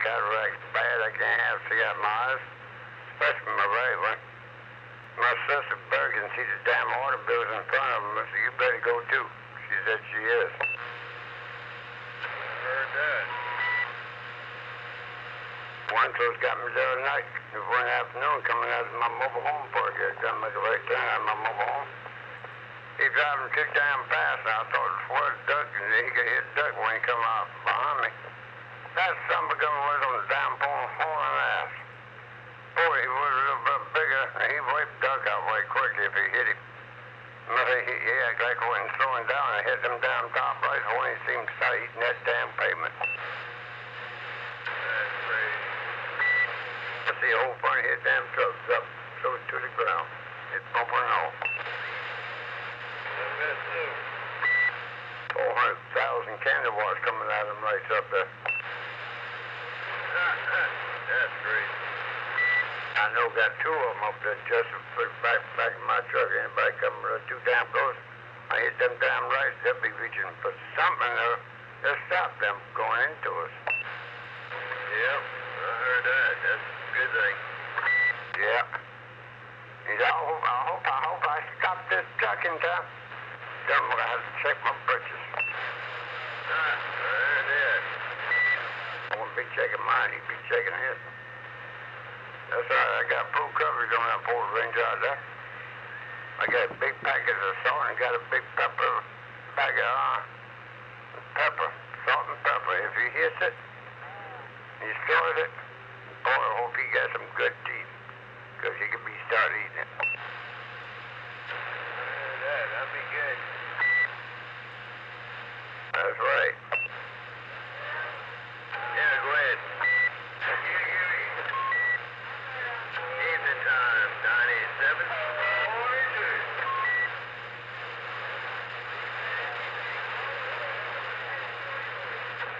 cataract's bad. I can't have to see out my eyes, especially my right one. My sister Berg can see the damn water bills in front of him, so you better go too. She said she is. Heard that. One was got me the other night, one afternoon, coming out of my mobile home park. I was trying to make a right turn out of my mobile home. He driving too damn fast, and I thought it was a duck, and then he could hit duck when he come out behind me. That son of a gun was on the damn pole, hauling ass. Boy, he was a little bit bigger, and he wiped duck out way quickly if he hit him. He acted like he wasn't slowing down and hit them damn top lights when he seemed to start eating that damn pavement. That's crazy. I see a whole bunch of his damn trucks up, close to the ground. It's bumping and all. That's bad too. 400,000 candle watts coming out of them lights up there. That's crazy. I know got two of them up there just to put back in my truck. Anybody coming too damn close, I hit them damn lights, they'll be reaching for something there. They'll stop them going into us. Yep, I heard that. That's a good thing. Yeah. He said, I hope I stop this truck in time. Then I'm gonna have to check my britches. I heard that. I won't be checking mine, he'd be checking his. That's all right, I got full coverage on that Ford Ranger out there. I got a big package of salt and got a big pepper bag of pepper, salt and pepper. If he hits it, he stores it, boy, I hope he got some good teeth, because he could be start eating it. I heard that. That'd be good. That's right. Yeah, go ahead. Evening time, 987.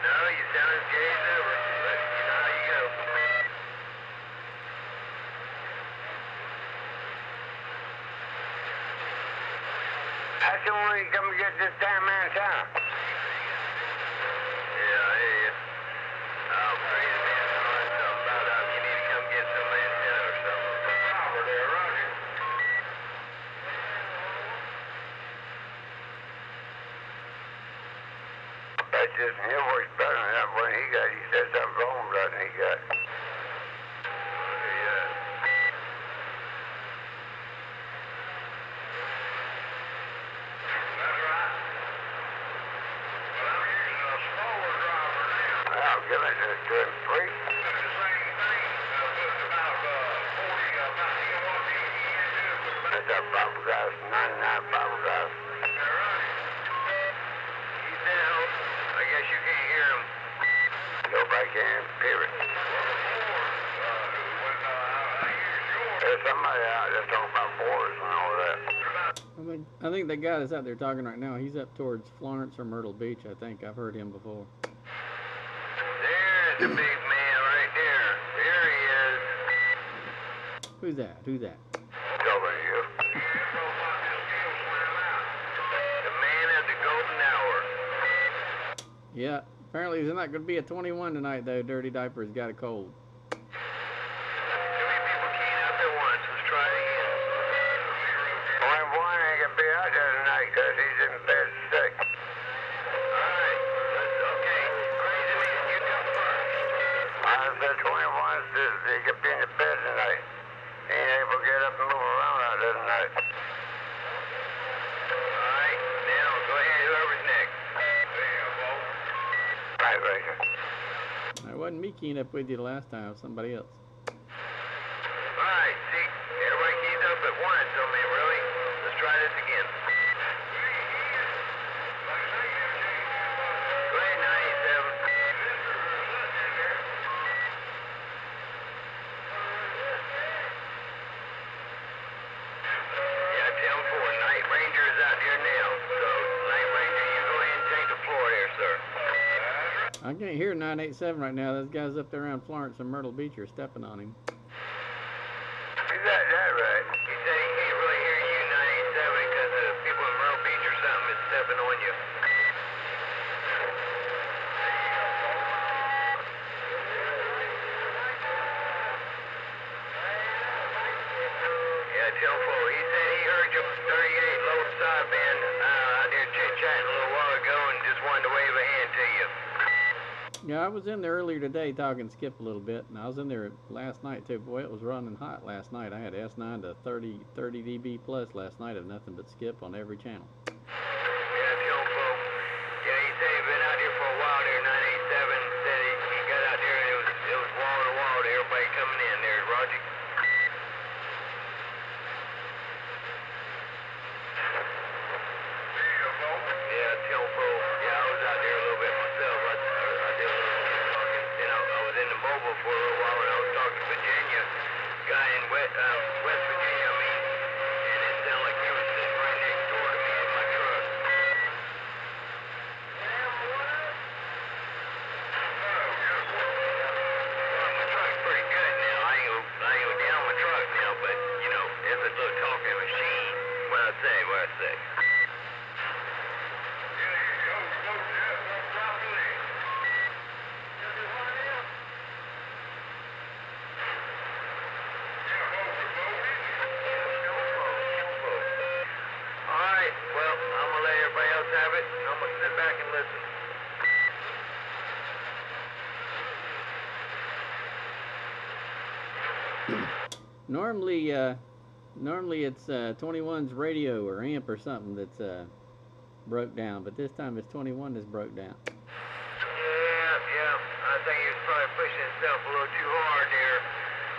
No, you sound as gay as ever. But you know how you go. I said, when you come and get this damn man town. Yeah, I hear you. Oh, crazy man, calling something about you need to come get some antenna or something. Over there, Roger. That's just, he works better than that one he got. He said something wrong with that he got. Yeah. That's right. Well, I'm using a slower driver now. I'll give it to him free. The same thing. About 40, about you know what you can do with about. That's our fiberglass, 99 fiberglass. He's down. I guess you can't hear him. Nobody can, period. There's somebody out there talking about borders and all that. I think the guy that's out there talking right now, he's up towards Florence or Myrtle Beach, I think. I've heard him before. There's the big man right there. There he is. Who's that? Who's that? W. The man at the golden hour. Yeah, apparently there's not going to be a 21 tonight, though. Dirty Diaper's got a cold. Too many people keying up at once. Let's try it again. Only one ain't gonna be out there tonight because he's in bed sick. Alright. Okay. Crazy man, you come first. I said 21 says he could be in the bed tonight. He ain't able to get up and move around out there tonight. Alright. Now, go ahead. Whoever's next. Right, Ranger. It wasn't me keying up with you the last time, it was somebody else. Alright. See, everybody keys up at once. I mean, really? Let's try this again. Go ahead, 97. Yeah, 10-4. Night Ranger is out there now. So, Night Ranger, you go ahead and take the floor there, sir. I can't hear 987 right now. Those guys up there around Florence and Myrtle Beach are stepping on him. Is that right? He said he can't really hear you, 987, because the people in Myrtle Beach or something is stepping on you. Tilfo. He said he heard you on 38 low side band out there chit-chatting a little while ago and just wanted to wave a hand to you. Yeah, I was in there earlier today talking Skip a little bit, and I was in there last night too. Boy, it was running hot last night. I had S9 to 30 dB plus last night of nothing but Skip on every channel. Yeah, Tilfo. Yeah, he said he'd been out here for a while there, 987. Said he got out there and it was wall to wall to everybody coming in there, Roger. Yeah, Tilfo. Yeah, I was out there a little bit myself. I did a little talking. And I was in the mobile for a little while and I was talking to Virginia, guy in West Virginia, I mean. And it sounded like he was sitting right next door to me in my truck. My truck's pretty good now. I ain't gonna get on my truck now, but you know, it's a little talking machine. What I say. Alright, well, I'm gonna let everybody else have it, and I'm gonna sit back and listen. Normally it's 21's radio or amp or something that's broke down, but this time it's 21 that's broke down. Yeah, I think he was probably pushing himself a little too hard there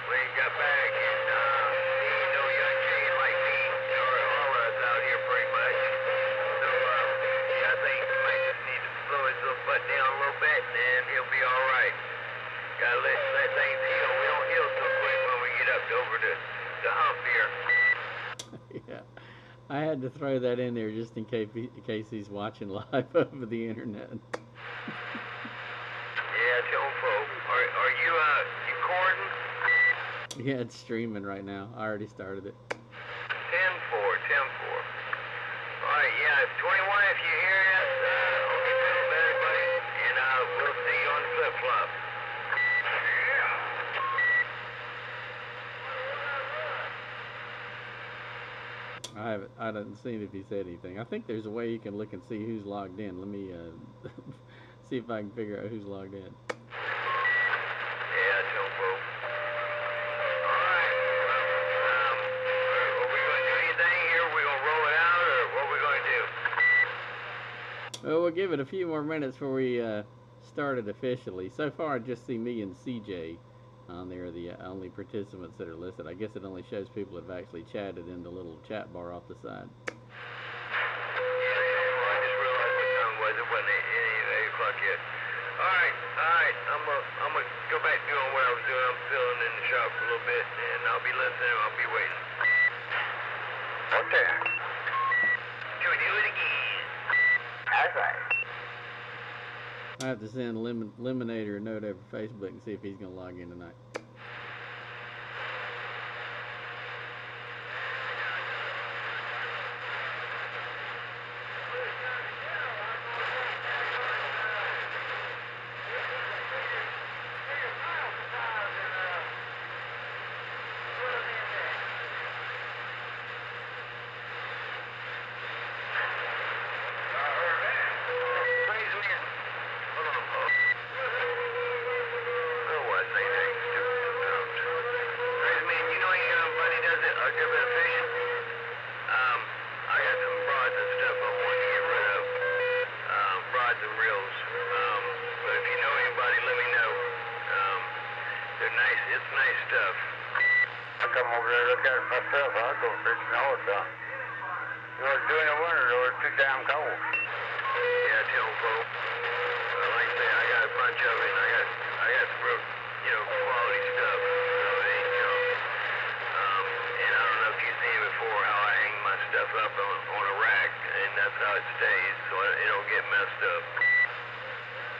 when he got back, and he ain't no young chicken like me, or all of us out here pretty much. So, yeah, I think he might just need to slow his little butt down a little bit, and he'll be alright. Gotta let things heal. We don't heal so quick when we get up over the hump here. Yeah, I had to throw that in there just in case he's watching live over the internet. Yeah, Tilfo. Are you recording? Yeah, it's streaming right now. I already started it. 10-4. Alright, yeah, 21, if you hear us, hope you feel better, buddy, and we'll see you on the flip-flop. I haven't seen if he said anything. I think there's a way you can look and see who's logged in. Let me see if I can figure out who's logged in. Yeah, Tilfo. Alright, well, are we going to do anything here? Are we going to roll it out, or what are we going to do? Well, we'll give it a few more minutes before we start it officially. So far, I just see me and CJ on there, the only participants that are listed. I guess it only shows people that have actually chatted in the little chat bar off the side. Yeah, Tilfo, I just realized what time it was. It wasn't 8 o'clock yet. Alright, I'm gonna go back to doing what I was doing. I'm filling in the shop for a little bit, and I'll be listening, I'll be waiting. Okay. Can we do it again? That's right. I have to send Lemonator a note over Facebook and see if he's going to log in tonight. It's nice stuff. I come over there and look at it myself. I go fishing all the time. You know, during the winter, though, it's too damn cold. Yeah, Tilfo. Like I say, I got a bunch of it, and I got some real, quality stuff. So it ain't junk. And I don't know if you've seen before how I hang my stuff up on a rack, and that's how it stays, so it don't get messed up.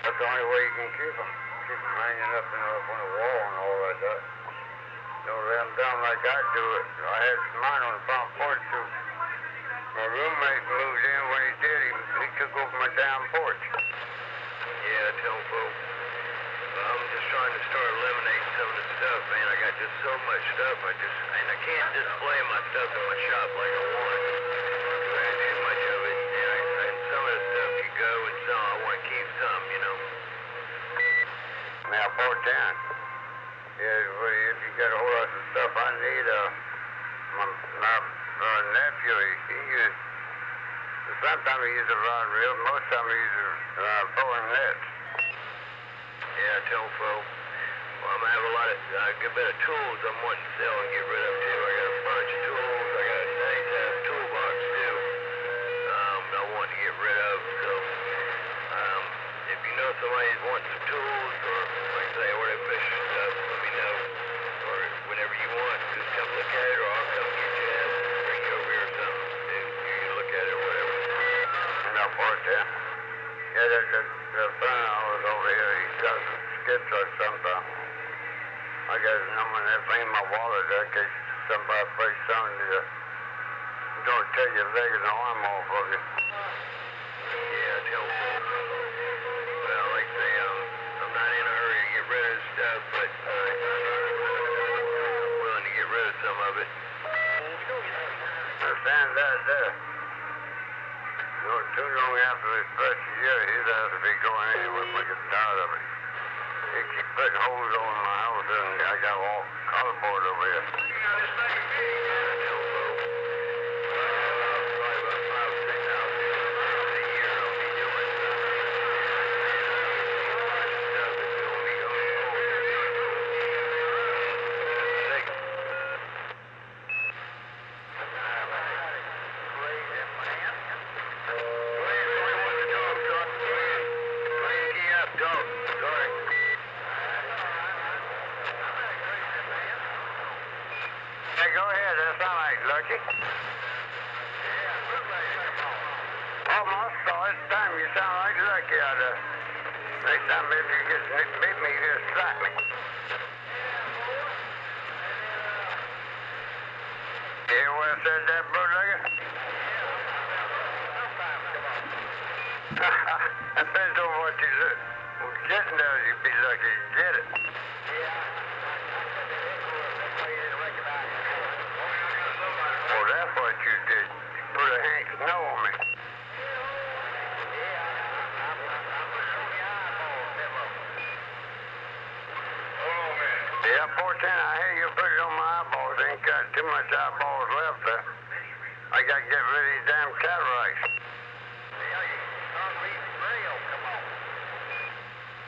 That's the only way you can keep them. Keep them hanging up, up on the wall and all like that. Don't let them down like I do it. I had mine on the front porch, too. My roommate moved in. When he did, he took over my damn porch. Yeah, Tilfo. I'm just trying to start eliminating some of the stuff, man. I got got just so much stuff. And I can't display my stuff in my shop like I want. I got too much of it, and some of the stuff can go, and some I want to keep some, you know. Now, 410. Yeah, well, if you got a whole lot of stuff I need, my nephew, he used, sometimes he uses a rod and reel, most time he uses throwing nets. Yeah, tofu. Well, I'm gonna have a lot of good bit of tools I'm wanting to sell and get rid of too. I got a bunch of tools. I got a nice ass toolbox too. I want to get rid of. So, if you know somebody's wanting some tools or like I say, order fishing stuff, let me know. Or whenever you want, just come look at it, or I'll come get you at it, bring you over here or something, and you can look at it or whatever. No, 410. Yeah, the friend I was over here, he does skid truck sometimes. I got his number and everything in my wallet there in case somebody breaks something to you. Don't take your leg and arm off of you. Yeah, it's helpful. Well, like I say, I'm not in a hurry to get rid of stuff, but I'm willing to get rid of some of it. Understand that there. No, too long after this first year, he'd have to be going anywhere but get tired of it. He keep putting holes over my house and I got all cardboard over here. Hey, go ahead. That sounds like Lucky. Almost saw it. Time you sound like Lucky out there. Next time maybe you get meet me, you just slap me. You hear what I said there, bootlegger? Depends on what you do. Getting there, you'd be lucky to get it. Oh, that's what you did. You put a Hank Snow on me. Yeah, 410, I hear you put it on my eyeballs. Ain't got too much eyeballs left there. I got to get rid of these damn cataracts.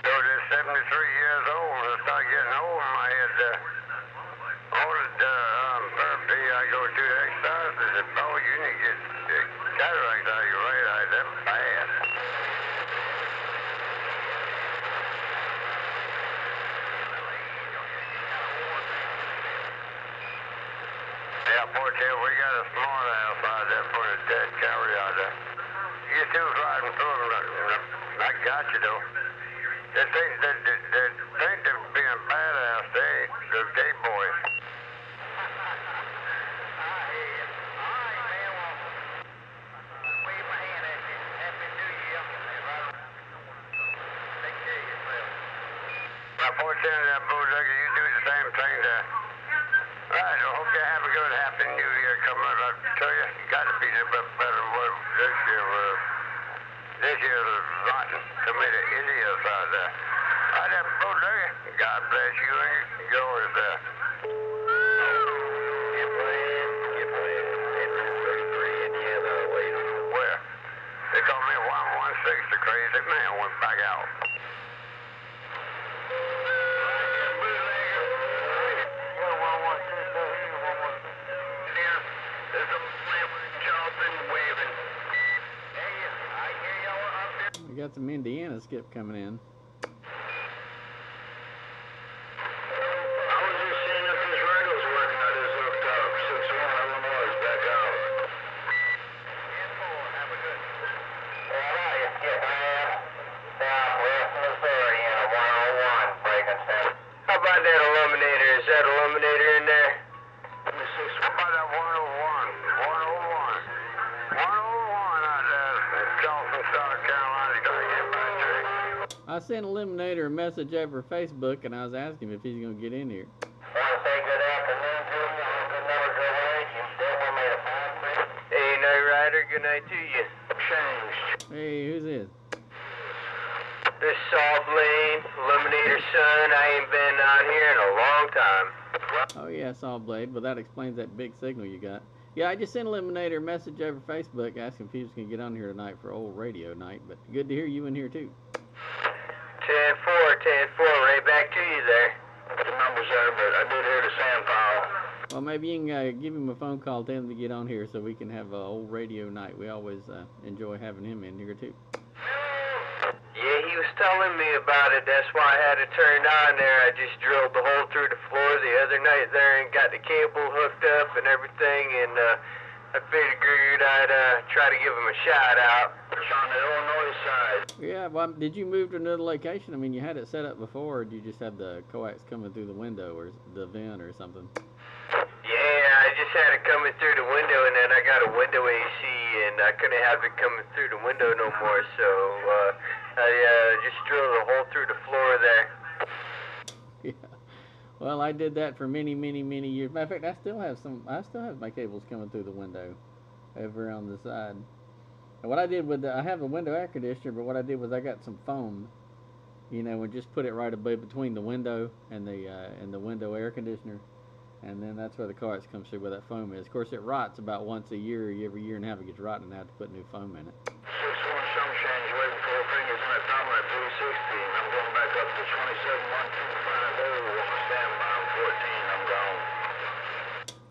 So they're 73 years old, and I start getting old in my head there. All the therapy I go to exercise, they said, "Oh, you need to get the cataracts out of your right eye. They're bad." Yeah, 410, we got a smart ass out there for a dead carry out there. You two riding through them. I got you though. They think they're being badass. They're gay boys. Now, 410, that bootlegger, you do the same thing there. All right, I hope you have a good happy new year coming up. I tell you, you got to be a little bit better than what this year was. This year was rotten. Too many idiots out there. All right, that bootlegger, God bless you and yours there. Where? They call me 116, the crazy man went back out. We got some Indiana skip coming in. How about that illuminator? Is that illuminator in there? How about that 101? 101. 101 out there in Charleston, South Carolina. Gotta get back to it. I sent Eliminator a message over Facebook, and I was asking him if he's going to get in here. Want to say good afternoon to you. Good number to away. You definitely made a fine trip. Hey, Night Rider. Good night to you. Changed. Hey, who's this? This Saw Blade, Eliminator Son. I ain't been on here in a long time. Oh yeah, Saw Blade. Well, that explains that big signal you got. Yeah, I just sent Eliminator a message over Facebook asking if he was going to get on here tonight for old radio night. But good to hear you in here too. 10-4, 10-4. Right back to you there. The numbers there, but I did hear the San Paulo. Well, maybe you can give him a phone call, tell him to get on here so we can have old radio night. We always enjoy having him in here too. Yeah, he was telling me about it. That's why I had it turned on there. I just drilled the hole through the floor the other night there and got the cable hooked up and everything, and I figured I'd try to give him a shout out. It's on the Illinois side. Yeah, well, did you move to another location? I mean, you had it set up before, or did you just have the coax coming through the window or the vent or something? Yeah, I just had it coming through the window, and then I got a window AC, and I couldn't have it coming through the window no more, so I just drilled a hole through the floor there. Yeah. Well, I did that for many, many, many years. Matter of fact, I still have my cables coming through the window over on the side. And what I did with I have a window air conditioner, but what I did was I got some foam, you know, and just put it right above between the window and the window air conditioner. And then that's where the coax comes through, where that foam is. Of course, it rots about once a year. Every year and a half it gets rotten, and I have to put new foam in it. 6-1 Sunshine, waiting for fingers in that thumb at 360. I'm going back up to 27-1-2-5-0 on the standby. I'm 14. I'm gone.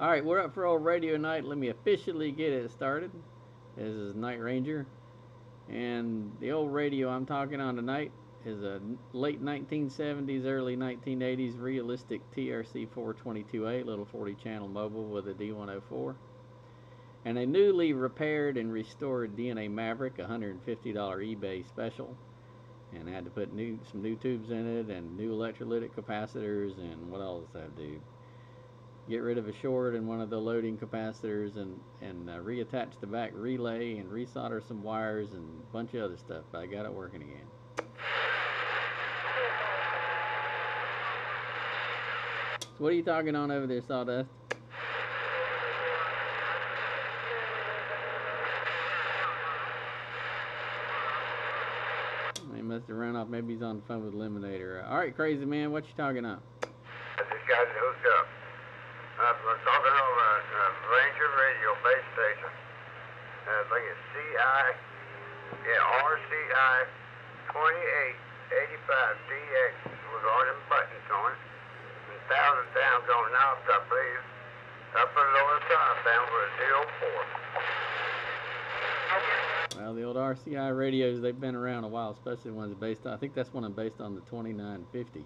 All right, we're up for old radio night. Let me officially get it started. This is Night Ranger, and the old radio I'm talking on tonight is a late 1970s, early 1980s realistic TRC-422a, little 40-channel mobile with a D104, and a newly repaired and restored DNA Maverick, $150 eBay special, and I had to put some new tubes in it and new electrolytic capacitors, and what else did I do? Get rid of a short in one of the loading capacitors, and reattach the back relay and resolder some wires and a bunch of other stuff. But I got it working again. So what are you talking on over there, Sawdust? He must have run off. Maybe he's on the phone with Eliminator. All right, crazy man, what you talking on? This guy's hooked up. I'm talking over a Ranger radio base station. I think it's RCI 2885DX with all them buttons on it. And 1,000 times on knobs, I believe. I put a lower top down for a 04. Well, the old RCI radios, they've been around a while, especially ones based on, I think that's one based on the 2950.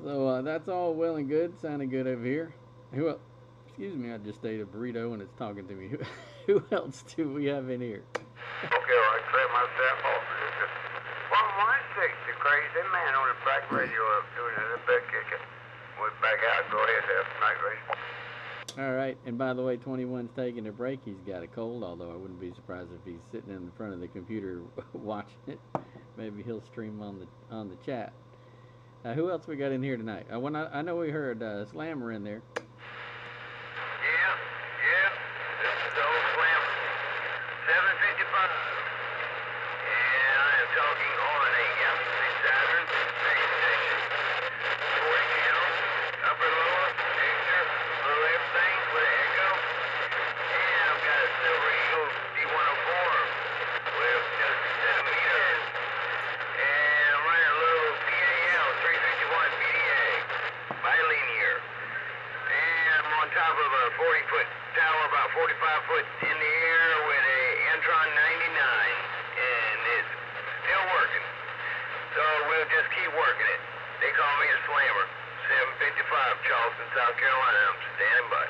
So that's all well and good, sounding good over here. Excuse me, I just ate a burrito and it's talking to me. Who else do we have in here? Okay, well, I clear myself off. 116, the crazy man on the back radio up doing a bed kicking. We're back out, go ahead there, Night Ranger. All right, and by the way, 21's taking a break. He's got a cold, although I wouldn't be surprised if he's sitting in front of the computer watching it. Maybe he'll stream on the chat. Who else we got in here tonight? I know we heard Slammer in there. Yeah. This is the old Slammer. 755. And I am talking on a Galaxy Saturn base station. 40 channels, upper, lower, mixer, little everything with an echo. And I've got a Silver Eagle D104 with just a set of meters. And I'm running a little PAL 351 PDA bilinear. And I'm on top of a 40-foot tower, about 45 foot in the air with a Antron 99. And it's still working. So we'll just keep working it. They call me a Slammer. 755 Charleston, South Carolina. I'm standing by.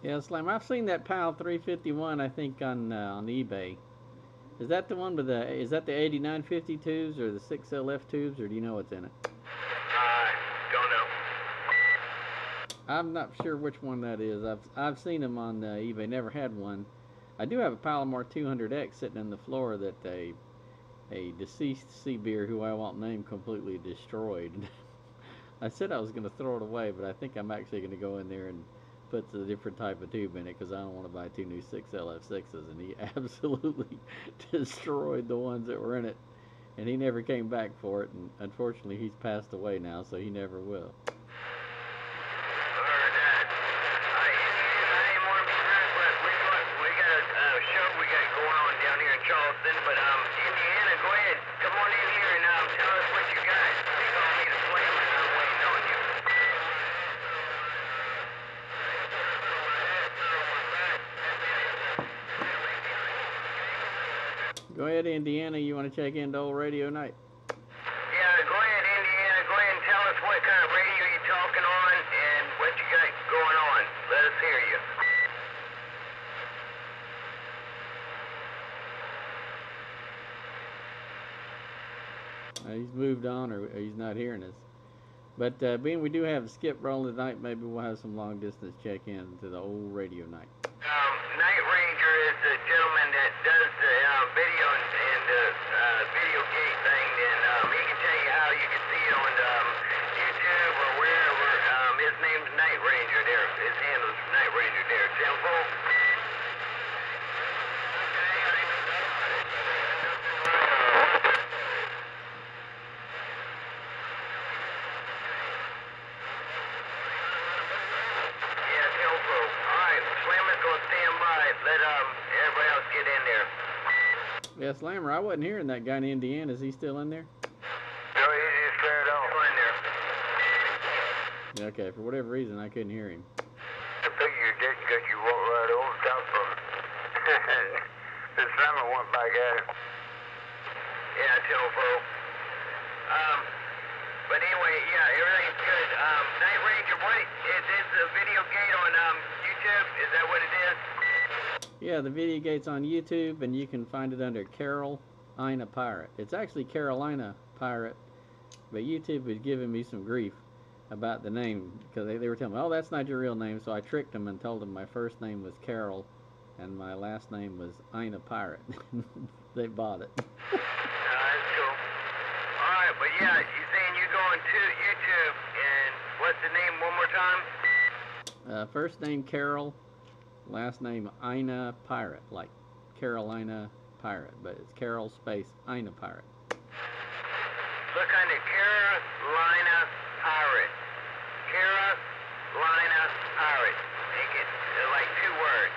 Yeah, Slammer. I've seen that PAL 351, I think, on eBay. Is that the one with is that the 8950 tubes or the 6LF tubes, or do you know what's in it? I don't know. I'm not sure which one that is. I've seen them on eBay. Never had one. I do have a Palomar 200X sitting on the floor that a deceased Seabeer, who I won't name, completely destroyed. I said I was going to throw it away, but I think I'm actually going to go in there and put a different type of tube in it because I don't want to buy two new 6LF6s. And he absolutely destroyed the ones that were in it. And he never came back for it. And unfortunately, he's passed away now, so he never will. Charleston, but Indiana, go ahead, come on in here and tell us what you got. They call me the Slammer, and I'm waiting on Go you. ahead, Indiana. You want to check into Old Radio Night? Yeah, go ahead, Indiana. Go ahead and tell us what kind of radio you're talking on and what you got going on. Let us hear you. He's moved on, or he's not hearing us. But being we do have a skip rolling tonight, maybe we'll have some long distance check in to the Old Radio Night. Night Ranger is the gentleman that does the video and the video gate thing, and he can tell you how you can see it on YouTube or wherever. His name's Night Ranger there. His handle's Night Ranger there. Temple. Let everybody else get in there. Yeah, Slammer, I wasn't hearing that guy in Indiana. Is he still in there? No, he just cleared off. In there. Okay, for whatever reason, I couldn't hear him. I figured you did because you walked right over top of him. The Slammer went back at him. Yeah, Tilbo. But anyway, yeah, everything's good. Night Ranger, what is this a video gate on YouTube? Is that what it is? Yeah, the video gate's on YouTube, and you can find it under Carolina Pirate. It's actually Carolina Pirate, but YouTube was giving me some grief about the name because they were telling me, oh, that's not your real name. So I tricked them and told them my first name was Carol and my last name was Ina Pirate. They bought it. That's cool. All right, but yeah, you saying you going to YouTube, and what's the name one more time? First name Carol, last name Ina Pirate, like Carolina Pirate, but it's Carol space Ina Pirate. Look under Carolina Pirate. Carolina Pirate. Make it like 2 words.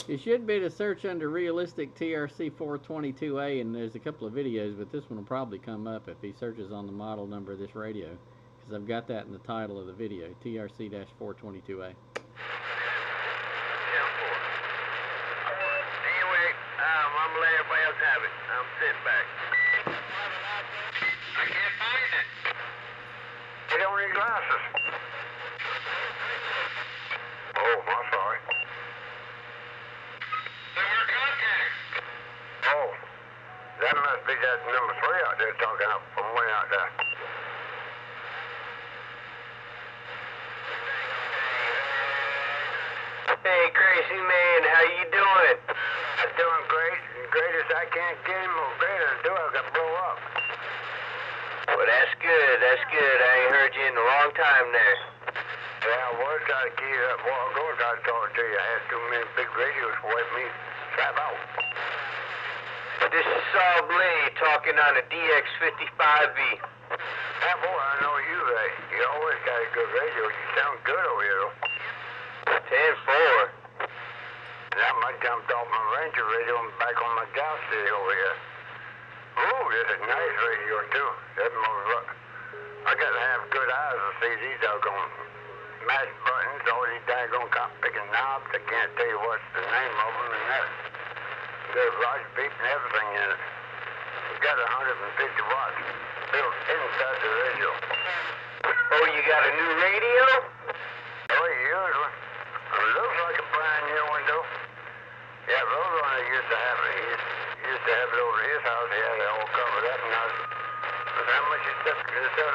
You should be able to search under realistic TRC-422a, and there's a couple of videos, but this one will probably come up if he searches on the model number of this radio, because I've got that in the title of the video, TRC-422a. Anyway, I'm gonna let everybody else have it. I'm sitting back. I can't find it. You don't need glasses. Oh, I'm sorry. Oh, that must be that number 3 out there talking up from way out there. Hey, Crazy Man, how you doing? I'm doing great, as great as I can't get him, or greater to do, I got blow up. Well, that's good, that's good. I ain't heard you in a long time there. Yeah, I was trying to keep you up a while ago, I was talking to you. I had too many big radios to wipe me slap out. This is Saul Blade talking on a DX55V. Yeah, boy, I know you, Ray. You always got a good radio. You sound good over here, though. 10-4. Now I jumped off my Ranger radio and back on my Galaxy over here. Ooh, this is a nice radio, too. That motherfucker. I gotta have good eyes to see these doggone mash buttons, all these daggone picking knobs. I can't tell you what's the name of them and that. There's large beep and everything in it. It's got 150 watts built inside the radio. Oh, you got a new radio? Oh, usually. It looks like a brand new one, though. Yeah, those ones used to have it. He used to have it over at his house. He had it all covered up. And I said, how much you sell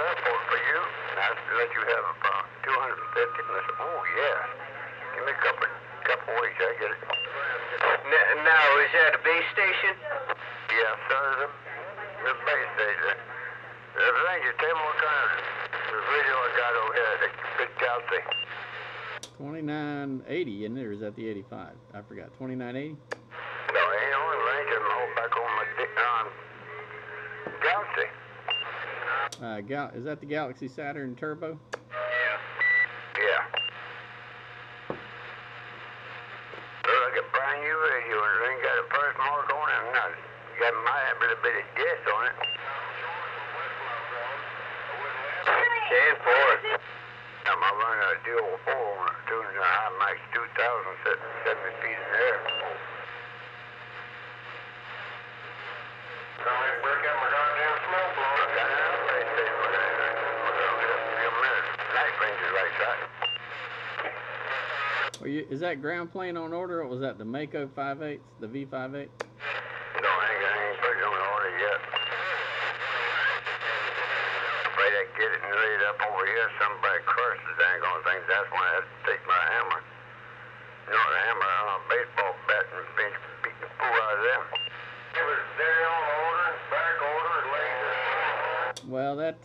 that for you? And I said, let you have about 250. And I said, oh, yeah. Give me a couple weeks. I get it. Now, is that a base station? Yeah, sir, the base station. Everything, you tell me what kind of radio I got over here, the big Galaxy. 2980, isn't it? Or is that the 85? I forgot. 2980? No, ain't on the range, I'm all back on my Galaxy. Is that the Galaxy Saturn Turbo? Yeah. Yeah. Looks like a brand new radio, and it ain't got a birthmark on it or nothing. Might have a little bit of dust on it. 10-4. I'm running a dual 4 on it, tuning a high max 2000, 70 feet in the air. Somebody break out my goddamn smoke blower. I got an outside station with it. Night range is right side. Is that ground plane on order, or was that the Mako 5.8, the V58? No, I ain't put it on the order yet. Afraid I get it and lay it up over here. Somebody crushed the dang on thing. That's when I had to take my hammer. You know, the hammer on a baseball bat and finish beating the fool out of them. It was there on order, back order, laser. Well, that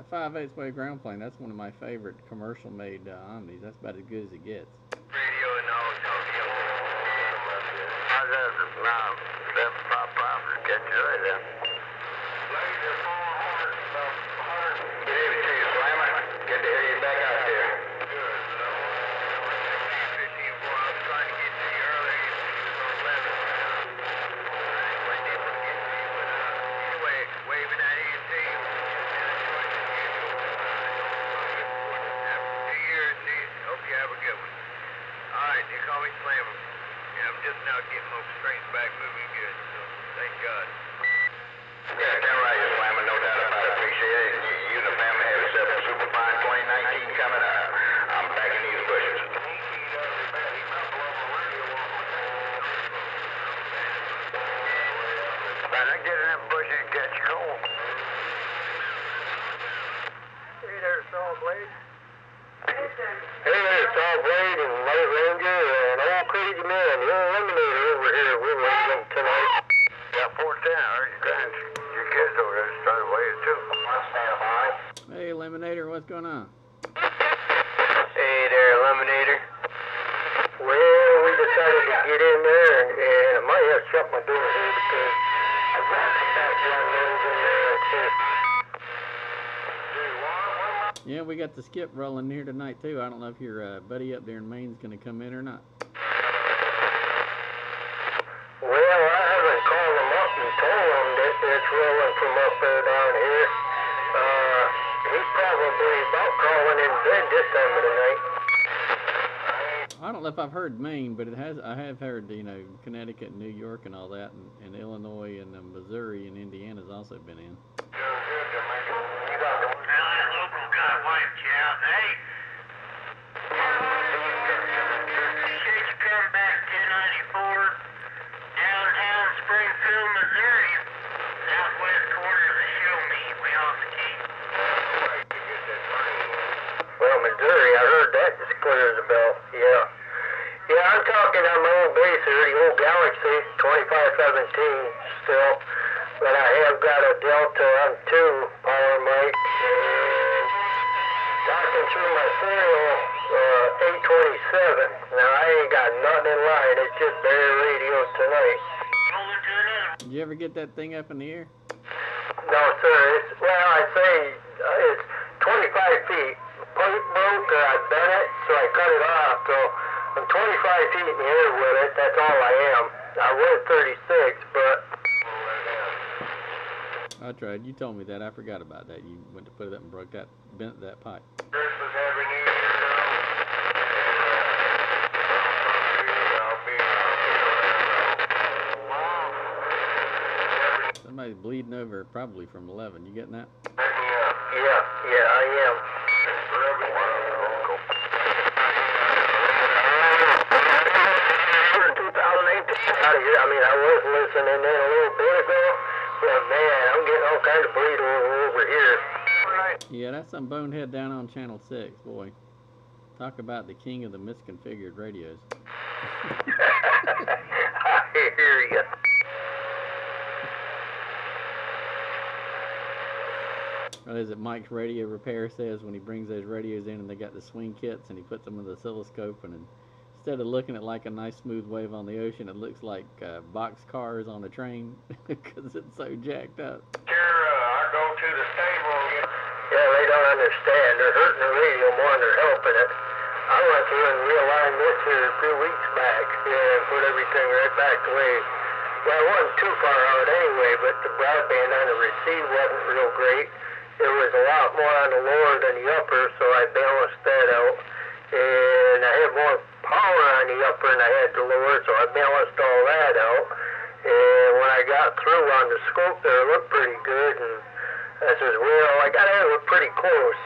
5/8 wave ground plane, that's one of my favorite commercial-made Omnis. That's about as good as it gets. Radio and all, Tokyo. How's that? Now, 755 to catch you right there. Laser 400, about 100. Good evening to you, Slammer. Good to hear you back out there. Good. 15-4, I was trying to get to you earlier. You was on 11. I wasn't able to get to you, but anyway, waving at you, see you. Happy New Year, see. Hope you have a good one. All right, you call me Slammer. Yeah, I'm just now getting my strength back moving good, so thank God. Yeah, damn right, you're Slammer. No doubt about it. Appreciate it. You and the family have yourself a super fine 2019 coming up. I'm back in these bushes. Man, I get in them bushes and catch cold. Hey there, Saw Blade. Hey there, Saw Blade and Light Ranger and old crazy man. You're eliminator over here. We're waiting tonight. Yeah, 410. I heard your kids over there started waiting too. I'll stand by. Hey, Eliminator, what's going on? Hey there, Eliminator. Well, we decided to get in there and I might have to shut my door here because I've got some background noise in there too. Yeah, we got the skip rolling here tonight, too. I don't know if your buddy up there in Maine's going to come in or not. Well, I haven't called him up and told him that it's rolling from up there down here. He's probably about calling in bed this time of the night. I don't know if I've heard Maine, but I have heard, Connecticut and New York and all that, and Illinois and Missouri and Indiana's also been in. Well, Missouri, I heard that as clear as a bell. Yeah. Yeah, I'm talking on my own base here, the old Galaxy 2517 still. But I have got a Delta M2 power mic and talking through my serial 827. Now, I ain't got nothing in line. It's just bare radio tonight. Did you ever get that thing up in the air? No, sir. I say it's 25 feet. Pipe broke or I bent it, so I cut it off. So I'm 25 feet in the air with it. That's all I am. I was 36, but... I tried. You told me that. I forgot about that. You went to put it up and bent that pipe. Christmas, Happy New Year, Somebody's bleeding over, probably from 11. You getting that? Yeah, I am. I was listening in a little bit ago, but man, I'm getting all kinds of bleed over here. Yeah, that's some bonehead down on Channel 6, boy. Talk about the king of the misconfigured radios. I hear you. What is it Mike's radio repair says when he brings those radios in and they got the swing kits and he puts them in the oscilloscope, and instead of looking at like a nice smooth wave on the ocean, it looks like box cars on a train because it's so jacked up. Sure, I go to the stable and get... Yeah, they don't understand. They're hurting the radio more than they're helping it. I went through and realigned this here a few weeks back and put everything right back the way... Well, it wasn't too far out anyway, but the broadband on the receive wasn't real great. It was a lot more on the lower than the upper, so I balanced that out. And I had more power on the upper than I had the lower, so I balanced all that out. And when I got through on the scope there, it looked pretty good. And I says, well, I got to have it pretty close.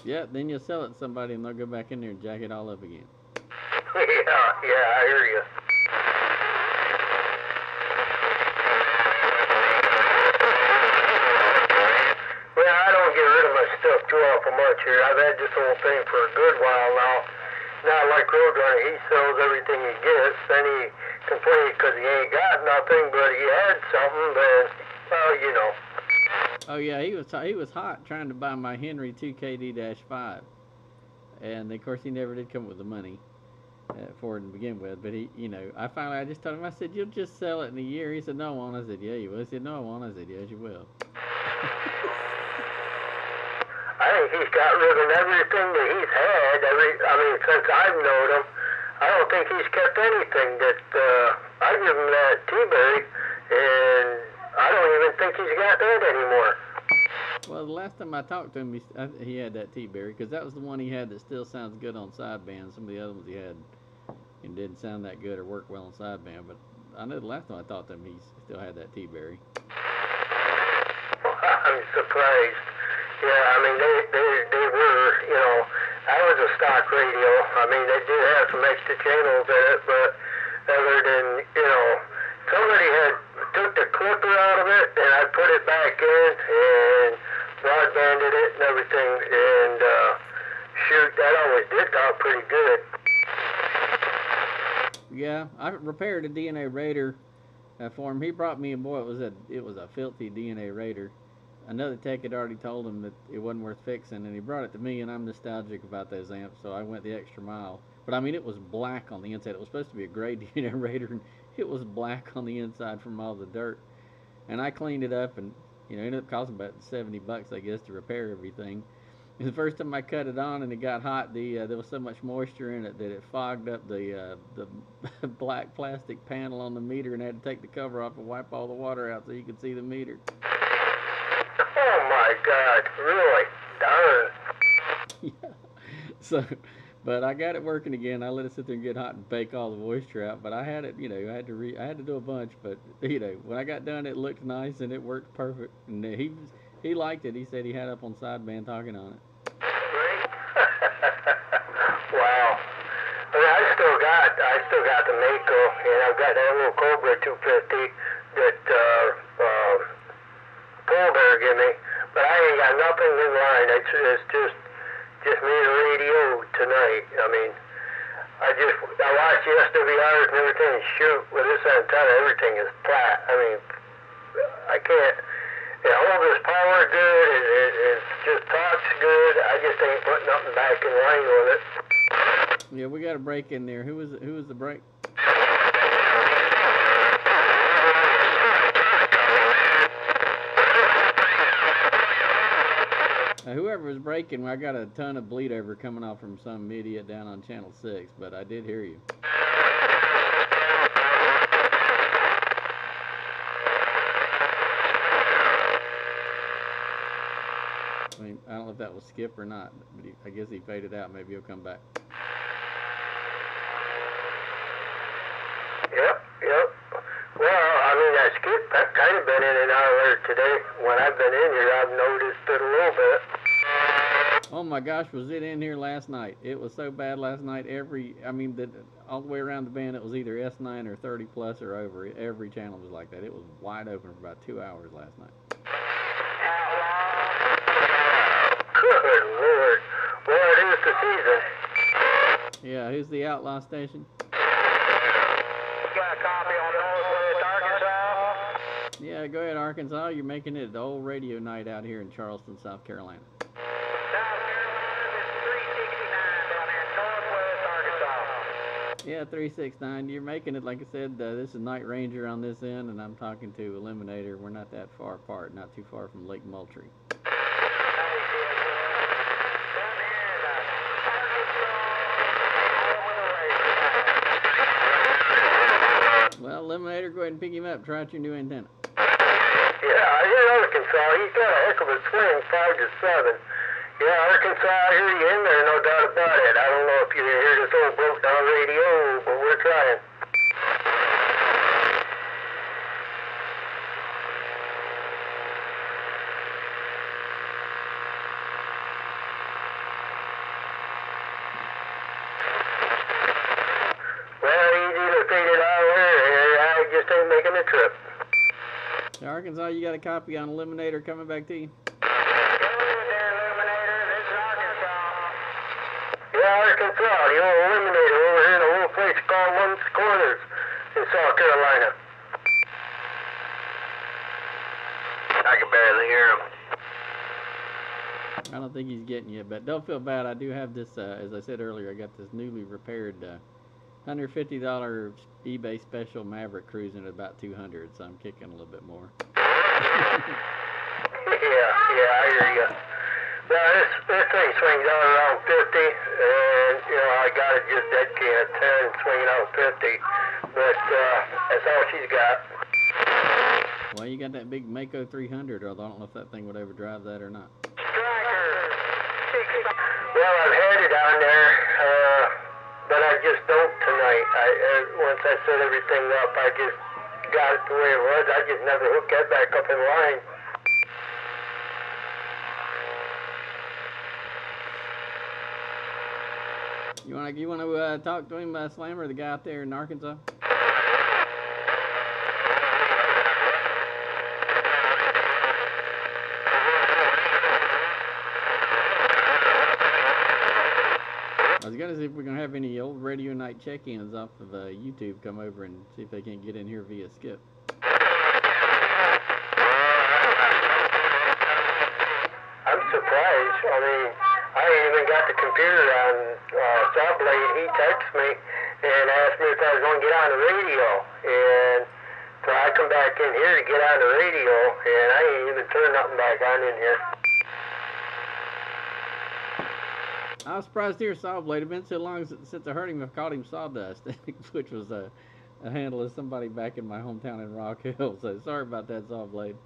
Yeah, then you'll sell it to somebody and they'll go back in there and jack it all up again. Yeah, I hear you. Well, I don't get rid of my stuff too awful much here. I've had this whole thing for a good while now. Not like Roadrunner, he sells everything he gets. Then he complains because he ain't got nothing, but he had something, then, well, you know. Oh yeah, he was hot trying to buy my Henry 2KD-5, and of course he never did come up with the money for it to begin with. But he, I just told him, I said, you'll just sell it in a year. He said, no, I won't. I said, yeah, you will. He said, no, I won't. I said, yes, you will. I think he's got rid of everything that he's had. Since I've known him, I don't think he's kept anything that I give him that T-Berry, and I don't even think he's got that anymore. Well, the last time I talked to him, he had that T-Berry, because that was the one he had that still sounds good on sideband. Some of the other ones he had didn't sound that good or work well on sideband, but I know the last time I talked to him, he still had that T-Berry. I'm surprised. Yeah, they were, that was a stock radio. They did have some extra channels in it, but other than, somebody had took the clipper out of it, and I put it back in, and broadbanded it and everything, and shoot, that always did out pretty good. Yeah, I repaired a DNA Raider for him. He brought me, and boy, it was a filthy DNA Raider. Another tech had already told him that it wasn't worth fixing, and he brought it to me, and I'm nostalgic about those amps, so I went the extra mile. But it was black on the inside. It was supposed to be a gray DNA Raider, and it was black on the inside from all the dirt. And I cleaned it up, and it ended up costing about $70, I guess, to repair everything. And the first time I cut it on and it got hot, there was so much moisture in it that it fogged up the black plastic panel on the meter, and I had to take the cover off and wipe all the water out so you could see the meter. Oh my God, really? Darn. Yeah. So, but I got it working again. I let it sit there and get hot and bake all the moisture out. But I had it, I had to do a bunch. But when I got done, it looked nice and it worked perfect. And he liked it. He said he had up on sideband talking on it. Wow. I still got the Mako, and I've got that little Cobra 250 that Paul Bear gave me, but I ain't got nothing in line. It's just me and radio tonight. I watched the SWRs and everything, and shoot, with this antenna, everything is flat. I can't. It holds its power good, it just talks good. I just ain't putting nothing back in line with it. Yeah, we got a break in there. Who was the break? Whoever was breaking, I got a ton of bleed over coming off from some idiot down on channel 6, but I did hear you. I don't know if that was Skip or not, but I guess he faded out. Maybe he'll come back. Yep. Well, that Skip, I've kind of been in and out of there today. When I've been in here, I've noticed it a little bit. Oh my gosh, was it in here last night? It was so bad last night. All the way around the band, it was either S9 or 30 plus or over. Every channel was like that. It was wide open for about 2 hours last night. Good Lord. Well, it is the season. Yeah, who's the outlaw station? Got a copy on Northwest Arkansas. Yeah, go ahead, Arkansas. You're making it the old radio night out here in Charleston, South Carolina. South Carolina, this is 369 down there in Northwest Arkansas. Yeah, 369. You're making it, like I said, this is Night Ranger on this end, and I'm talking to Eliminator. We're not that far apart, not too far from Lake Moultrie. Well, Eliminator, go ahead and pick him up. Try out your new antenna. Yeah, here's Arkansas. He's got a heck of a swing, 5 to 7. Yeah, Arkansas, I hear you in there, no doubt about it. I don't know if you hear this old broke down radio, but we're trying. Well, he's either faded out or I just ain't making the trip. Arkansas, you got a copy on Eliminator coming back to you? Yeah, Arkansas, the old Eliminator over here in a little place called One's Corners in South Carolina. I can barely hear him. I don't think he's getting you, but don't feel bad. I do have this, as I said earlier, I got this newly repaired $150 eBay special Maverick cruising at about 200, so I'm kicking a little bit more. Yeah, I hear you. Well, this thing swings out around 50, and, I got it just dead can at 10, swinging out 50, but that's all she's got. Well, you got that big Mako 300, although I don't know if that thing would ever drive that or not. Well, I've had it on there, but I just don't tonight. Once I set everything up, I just got it the way it was. I just never hooked that back up in line. You want to talk to him, Slammer, the guy out there in Arkansas? I was going to see if we're going to have any old radio night check-ins off of YouTube come over and see if they can't get in here via Skip. I'm surprised. I mean, I ain't even got the computer on Subblade. He texted me and asked me if I was going to get on the radio. And so I come back in here to get on the radio, and I ain't even turned nothing back on in here. I was surprised to hear Sawblade. It's been so long since I heard him. I've called him Sawdust, which was a handle of somebody back in my hometown in Rock Hill. So sorry about that, Sawblade.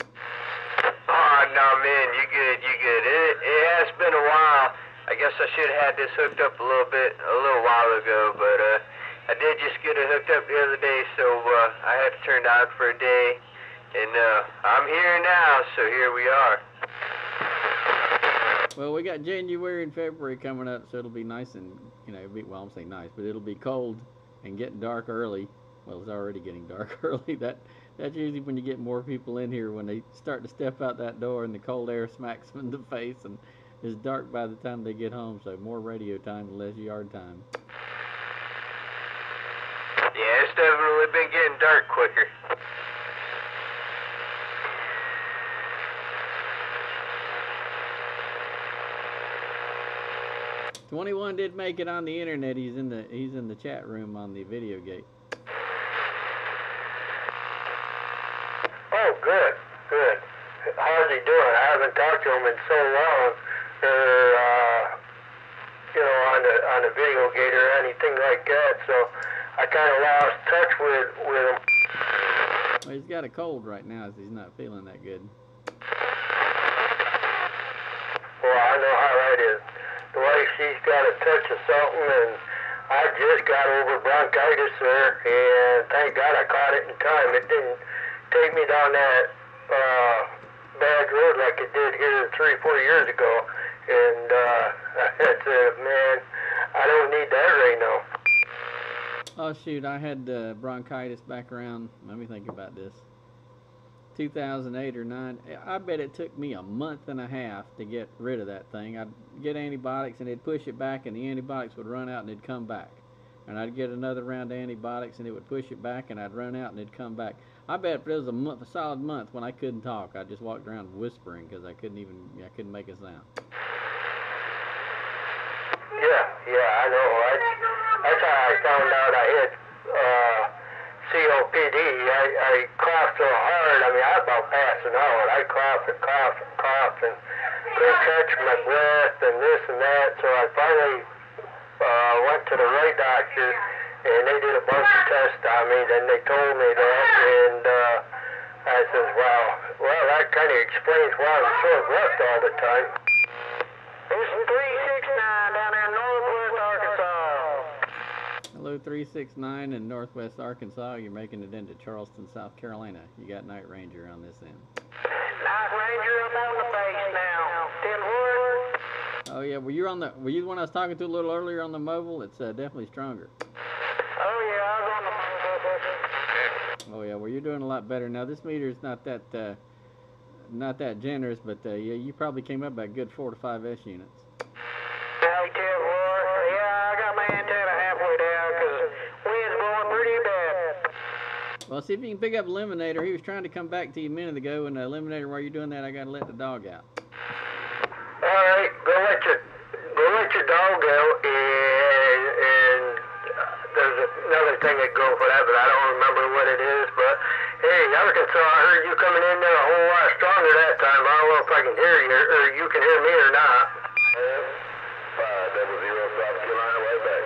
Oh, no, man, you good. It has been a while. I guess I should have had this hooked up a little while ago, but I did just get it hooked up the other day, so I had to turn it on for a day, and I'm here now, so here we are. Well, we got January and February coming up, so it'll be nice and, well, I'm saying nice, but it'll be cold and getting dark early. Well, it's already getting dark early. That's usually when you get more people in here, when they start to step out that door and the cold air smacks them in the face, and it's dark by the time they get home, so more radio time and less yard time. Yeah, it's definitely been getting dark quicker. 21 did make it on the internet. He's in the chat room on the video gate. Oh, good. How's he doing? I haven't talked to him in so long, on the video gate or anything like that. So I kind of lost touch with him. Well, he's got a cold right now, so he's not feeling that good. Well, I know how that is. The wife, she's got a touch of something, and I just got over bronchitis there, and thank God I caught it in time. It didn't take me down that bad road like it did here 3-4 years ago, and I said, man, I don't need that right now. Oh shoot, I had bronchitis back around, let me think about this, 2008 or 9. I bet it took me a month and a half to get rid of that thing. I'd get antibiotics and they'd push it back and the antibiotics would run out and it'd come back. And I'd get another round of antibiotics and it would push it back and I'd run out and it'd come back. I bet if it was a solid month when I couldn't talk, I just walked around whispering because I couldn't make a sound. Yeah, I know. That's how I found out I had COPD. I coughed so hard. I mean, I was about passing out. I coughed and couldn't catch my breath and this and that. So I finally went to the right doctor, and they did a bunch of tests on me. Then they told me that, and I says, well, that kind of explains why I was so rough all the time. This is 369 down there in northwest Arkansas. Hello, 369 in northwest Arkansas. You're making it into Charleston, South Carolina. You got Night Ranger on this end. Night Ranger, I'm on the base now. 10-1. Oh yeah, were you the one I was talking to a little earlier on the mobile? It's definitely stronger. Oh yeah, I was on the mobile. Oh yeah, well you're doing a lot better now. This meter's not that generous, but yeah, you probably came up by a good 4 to 5 S units. Hey, 10-4. Yeah, I got my antenna halfway down because wind's blowing pretty bad. Well, see if you can pick up Eliminator. He was trying to come back to you a minute ago, and Eliminator, while you're doing that, I gotta let the dog out. All right, go let your dog out, and there's another thing that goes for that, but I don't remember what it is. But hey, Arkansas, I heard you coming in there a whole lot stronger that time. I don't know if I can hear you, or you can hear me or not. 500 South Carolina, right back.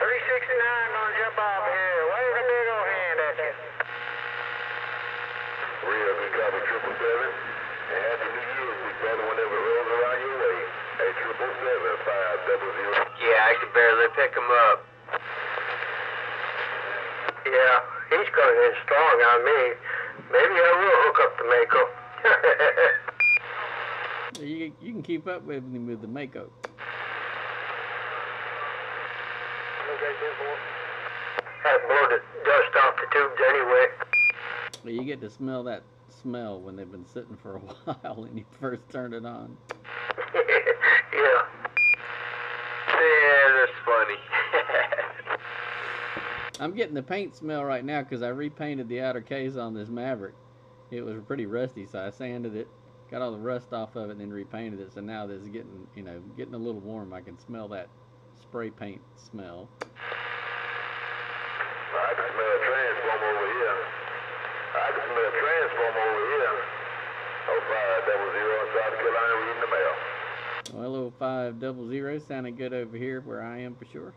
369 gonna jump off here. Wave a big old hand at you. Real good copy, 777. And Happy New Year, big brother, whenever it rolls around your way. Hey, 777, 500. Yeah, I can barely pick him up. Yeah, he's coming in strong on me. Maybe I will hook up the Mako. You can keep up with him with the Mako. I blow the dust off the tubes anyway. Well, you get to smell that smell when they've been sitting for a while and you first turn it on. Yeah. Yeah, that's funny. I'm getting the paint smell right now because I repainted the outer case on this Maverick. It was pretty rusty, so I sanded it, got all the rust off of it, and then repainted it. So now this is getting, getting a little warm. I can smell that spray paint smell. I can smell a transformer over here. Oh, 500 South Carolina, reading the mail. Well, 0500 sounding good over here where I am for sure.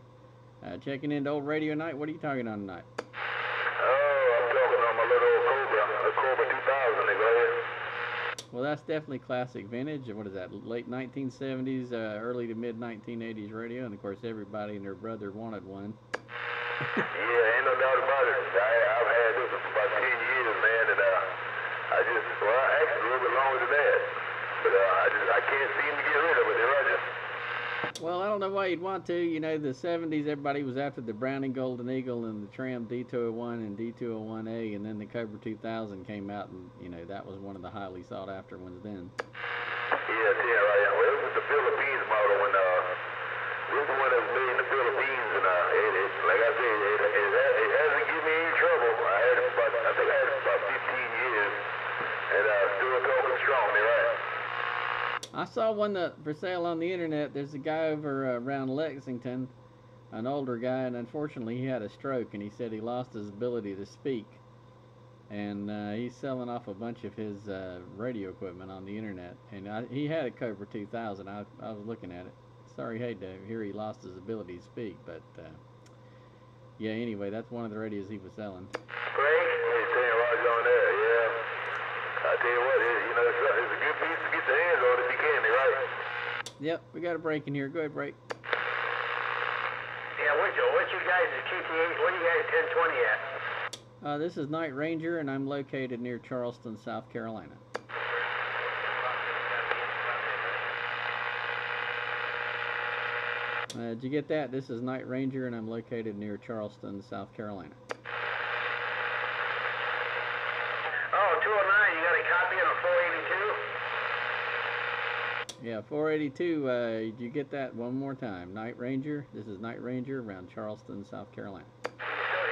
Checking into Old Radio Night. What are you talking on tonight? Oh, I'm talking on my little old Cobra, the Cobra 2000. Go ahead. Well, that's definitely classic vintage. What is that? Late 1970s, early to mid 1980s radio, and of course everybody and their brother wanted one. Yeah, ain't no doubt about it. I've had this for about 10 years, man, and actually a little bit longer than that. But I can't seem to get rid of it. Well, I don't know why you'd want to. The 70s, everybody was after the Browning Golden Eagle and the Tram D201 and D201A, and then the Cobra 2000 came out, and, that was one of the highly sought after ones then. Yeah, right. Well, it was the Philippines model when, this is one that was made in the Philippines, and like I said, it hasn't given me any trouble. I think I had it for about 15 years, and still talking strong, right? I saw one for sale on the internet. There's a guy over around Lexington, an older guy, and unfortunately he had a stroke, and he said he lost his ability to speak. And he's selling off a bunch of his radio equipment on the internet. And he had a Cobra 2000. I was looking at it. Sorry, hey, to hear he lost his ability to speak, but yeah. Anyway, that's one of the radios he was selling. Great. Hey, Sam, Roger on there. Yeah. I tell you what, it's a good piece to get the hands on if you can, right? Yep, we got a break in here. Go ahead, break. Yeah, what's you guys' QT8? What are you guys 1020 at? This is Night Ranger, and I'm located near Charleston, South Carolina. Did you get that? This is Night Ranger, and I'm located near Charleston, South Carolina. Oh, 209, you got a copy of the 482? Yeah, 482. Did you get that one more time? Night Ranger. This is Night Ranger around Charleston, South Carolina. Can you still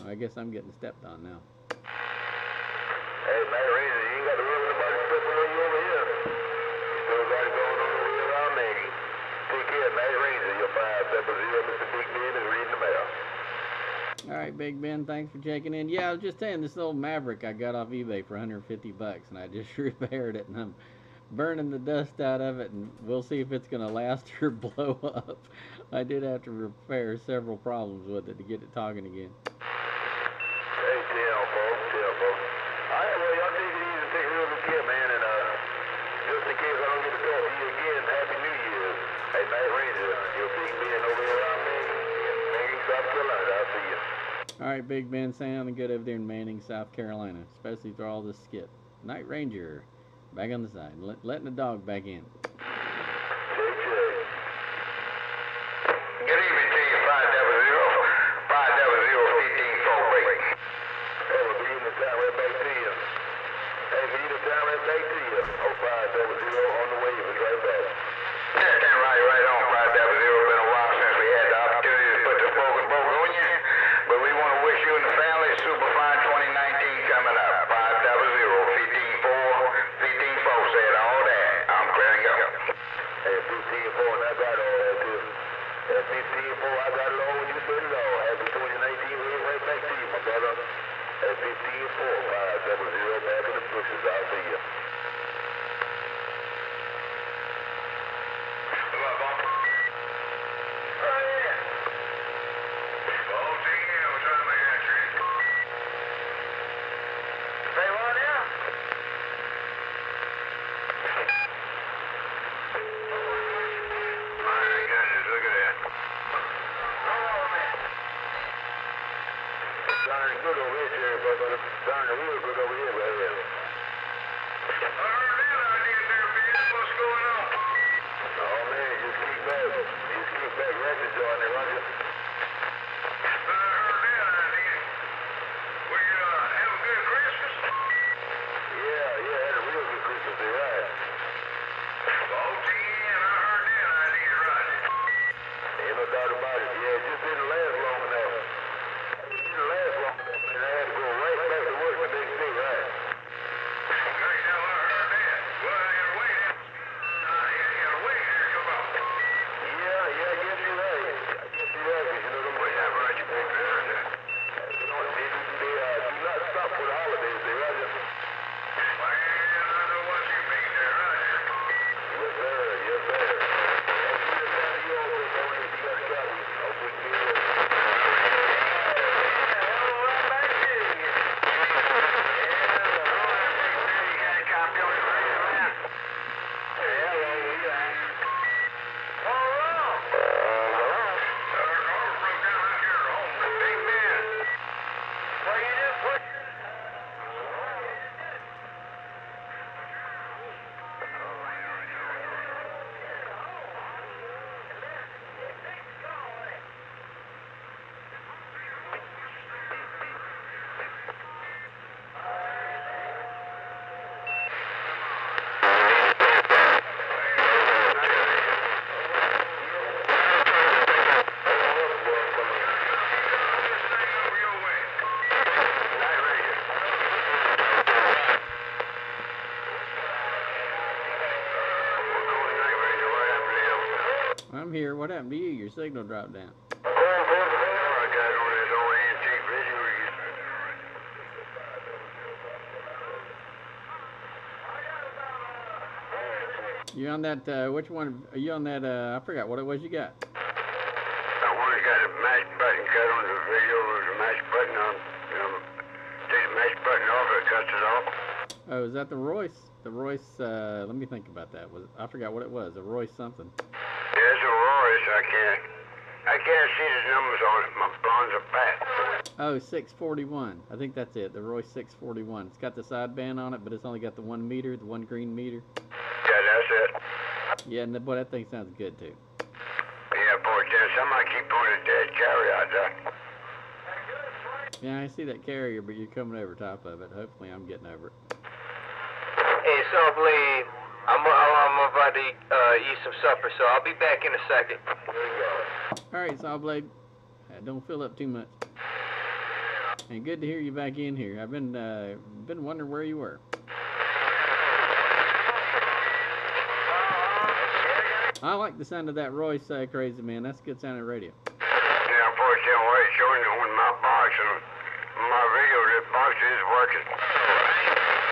hear me? I guess I'm getting stepped on now. Hey, Night Ranger, you ain't got to worry about nobody stepping on you over here. You still got it going on over here around me. Take care, Night Ranger. Your 570, Mr. Big Ben is reading the mail. All right, Big Ben, thanks for checking in. Yeah, I was just saying, this old Maverick I got off eBay for $150, and I just repaired it, and I'm burning the dust out of it, and we'll see if it's going to last or blow up. I did have to repair several problems with it to get it talking again. Hey, tell folks. All right, well, y'all take it easy and take real good care, man, and just in case I don't get to talk to you again, Happy New Year. Hey, Night Ranger, your Big Ben over here around me in Manning, South Carolina. I'll see you. All right, Big Ben, sounding good over there in Manning, South Carolina, especially through all this skit. Night Ranger, back on the side, letting the dog back in. Good evening to you, 500, 500, 15-4 break. Hey, we'll be in the time right back to you. Hey, be in the time right back to you. Oh, 500 on the way, it's right back. Yeah, stand right on, 500. Been a while since we had the opportunity to put the focus boat on you, but we want to wish you and the family super fine 2019 coming up. 500, 15-4 said all that. I'm clearing up. Hey, 15-4, and I got all that too. At 15-4, I got it all when you said it all. Happy 2019, we're right back to you, my brother. At 15-4, 500, back in the bushes. I'll see you. Come on, Bob. Oh, yeah. Oh, yeah, what time are you at, Tree? Say what now? My goodness, look at that. Darn good over here, Jerry, but darn real good over here, right here. I heard that idea there, Ben. What's going on? Oh, man, just keep back. Just keep back records on there, Roger. I heard that idea. Well, you have a good Christmas? Yeah, had a real good Christmas, they right. Oh, yeah, I heard that idea, right. Ain't no doubt about it. Yeah, it just didn't last long enough. And I had to go right back to work the next day, right? Okay, now I heard that. Well, I gotta wait. You gotta wait here to come up. Yeah, I guess you're right. Cause you know them boys have right, you big man. They do not stop for the holidays, they right? Well, I know what you mean there, right? Yes, sir. And you also know if you got a copy. I'll put you in. I'm here. What happened to you? Your signal dropped down. You on that, which one, are you on that, I forgot what it was you got. That one's got a mash button cut on the video. There's a mash button on, take the mash button off, it cuts it off. Oh, is that the Royce? The Royce, let me think about that. I forgot what it was, a Royce something. Yeah, it's a Royce. I can't see the numbers on it. My blondes are back. Oh, 641. I think that's it, the Royce 641. It's got the sideband on it, but it's only got the 1 meter, the 1 green meter. Yeah, that's it. Yeah, and boy, that thing sounds good too. Yeah, 410. Somebody keep putting a dead carry out there. Yeah, I see that carrier, but you're coming over top of it. Hopefully, I'm getting over it. Hey, Sawblade, I'm about to eat some supper, so I'll be back in a second. All right, Sawblade. Don't fill up too much. And good to hear you back in here. I've been wondering where you were. I like the sound of that Royce Crazy Man. That's good sounding radio. Yeah, 410. Well, it's showing it on my box and my radio. The box is working.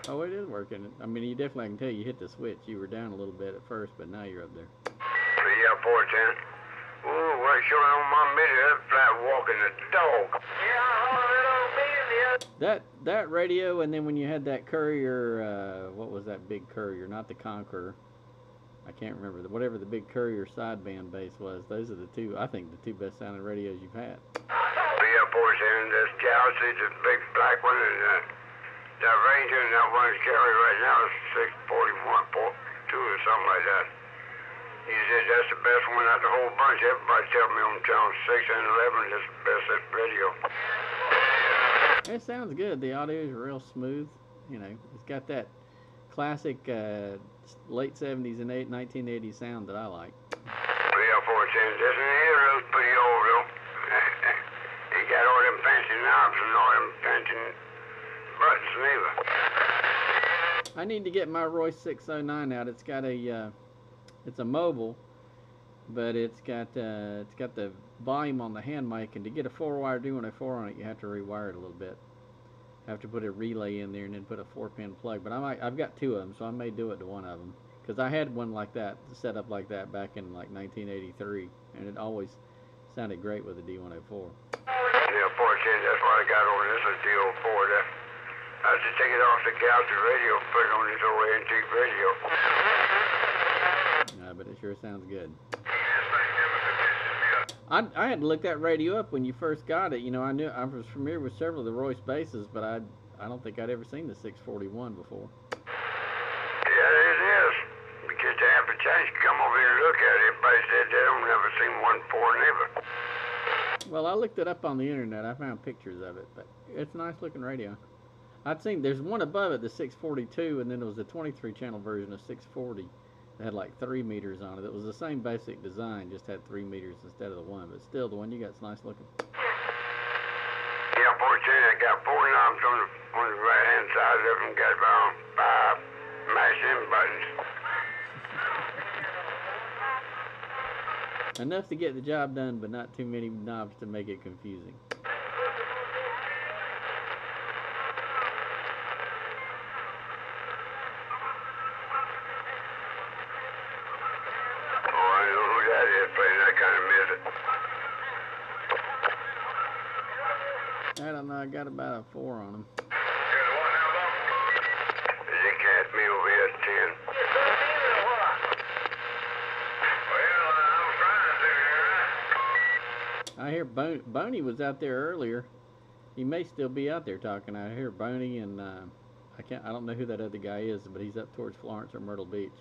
Oh, it is working. I mean, you definitely, I can tell you hit the switch. You were down a little bit at first, but now you're up there. Yeah, 410. Ooh, well, it's showing on my meter. That flat walking the dog. That radio, and then when you had that Courier, what was that big Courier? Not the Conqueror. I can't remember. Whatever the big Courier sideband base was, those are the two, I think, the two best sounding radios you've had. Yeah, 410. This Galaxy, the big black one, and that Ranger, and that one's carrying right now is 641.2 or something like that. He said that's the best one out of the whole bunch. Everybody tell me on channel 6 and 11 is the best radio. It sounds good. The audio is real smooth. You know, it's got that classic late 70s and 1980s sound that I like. Yeah, 410. This one here is pretty old, though. He got all them fancy knobs and all them fancy buttons neither. I need to get my Royce 609 out. It's got a it's a mobile, but it's got the volume on the hand mic, and to get a 4-wire D104 on it, you have to rewire it a little bit. Have to put a relay in there and then put a 4-pin plug. But I've got 2 of them, so I may do it to one of them, because I had one like that, set up like that back in like 1983, and it always sounded great with a D104. Yeah, 410. That's what I got on this is D04 there. I have to take it off the Galaxy radio, put it on this old antique radio. But it sure sounds good. I had to look that radio up when you first got it. You know, I was familiar with several of the Royce bases, but I don't think I'd ever seen the 641 before. Yeah, it is. Because to have a chance to come over here and look at it, everybody said they don't never seen one before neither. Well, I looked it up on the internet. I found pictures of it, but it's a nice looking radio. I'd seen there's one above it, the 642, and then there was a 23 channel version of 640. It had like 3 meters on it. It was the same basic design, just had 3 meters instead of the 1, but still the one you got's nice looking. Yeah, 410, I got 4 knobs on the right hand side of them, got about 5 matching buttons. Enough to get the job done, but not too many knobs to make it confusing. I don't know, I got about a 4 on them. They cast me over here at 10. I hear Boney was out there earlier. He may still be out there talking. I hear Boney and I don't know who that other guy is, but he's up towards Florence or Myrtle Beach.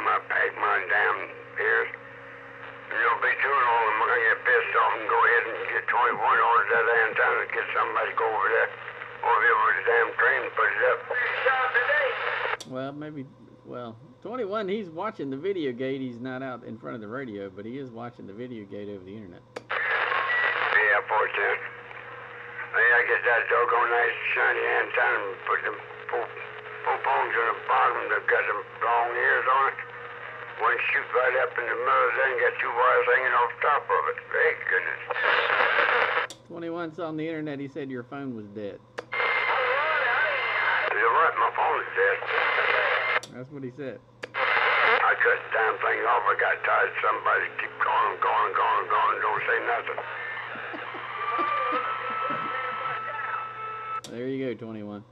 I packed mine down here. You'll be doing all of them. I'm going to get pissed off and go ahead and get 21 orders that antenna and get somebody to go over there. Over here with the damn train and put it up. Well, maybe, 21, he's watching the video gate. He's not out in front of the radio, but he is watching the video gate over the internet. Yeah, 410. Hey, I get that doggone nice shiny antenna and put them four phones on the bottom that got them long ears on it. One shoot right up in the middle, then got 2 wires hanging off top of it. Thank goodness. 21's on the internet. He said your phone was dead. You're right, my phone is dead. That's what he said. I cut the damn thing off. I got tired of somebody keep going, don't say nothing. There you go, 21.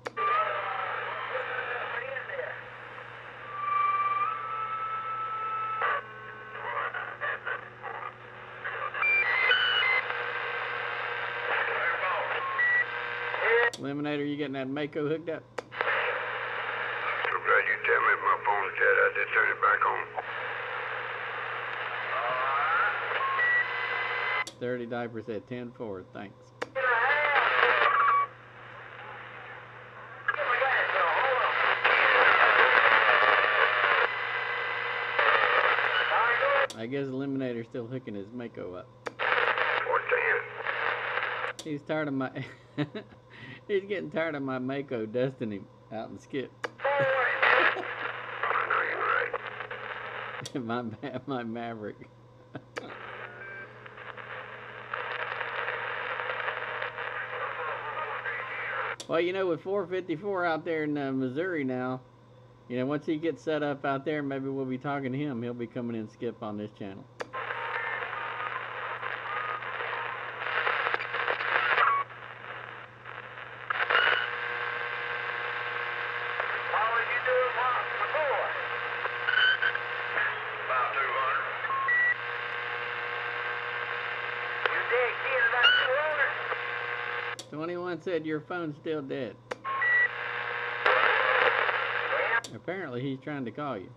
Eliminator, you getting that Mako hooked up? So glad you tell me my phone's dead. I just turned it back on. 30 diapers at 10-4, thanks. I guess Eliminator's still hooking his Mako up. What's that? He's tired of my... He's getting tired of my Mako dusting him out and skip. I know you're right. my Maverick. Well, you know, with 454 out there in Missouri now, you know, once he gets set up out there, maybe we'll be talking to him. He'll be coming in skip on this channel. What was you doing before? About 200. You dead kid about 200? 21 said your phone's still dead. Apparently he's trying to call you.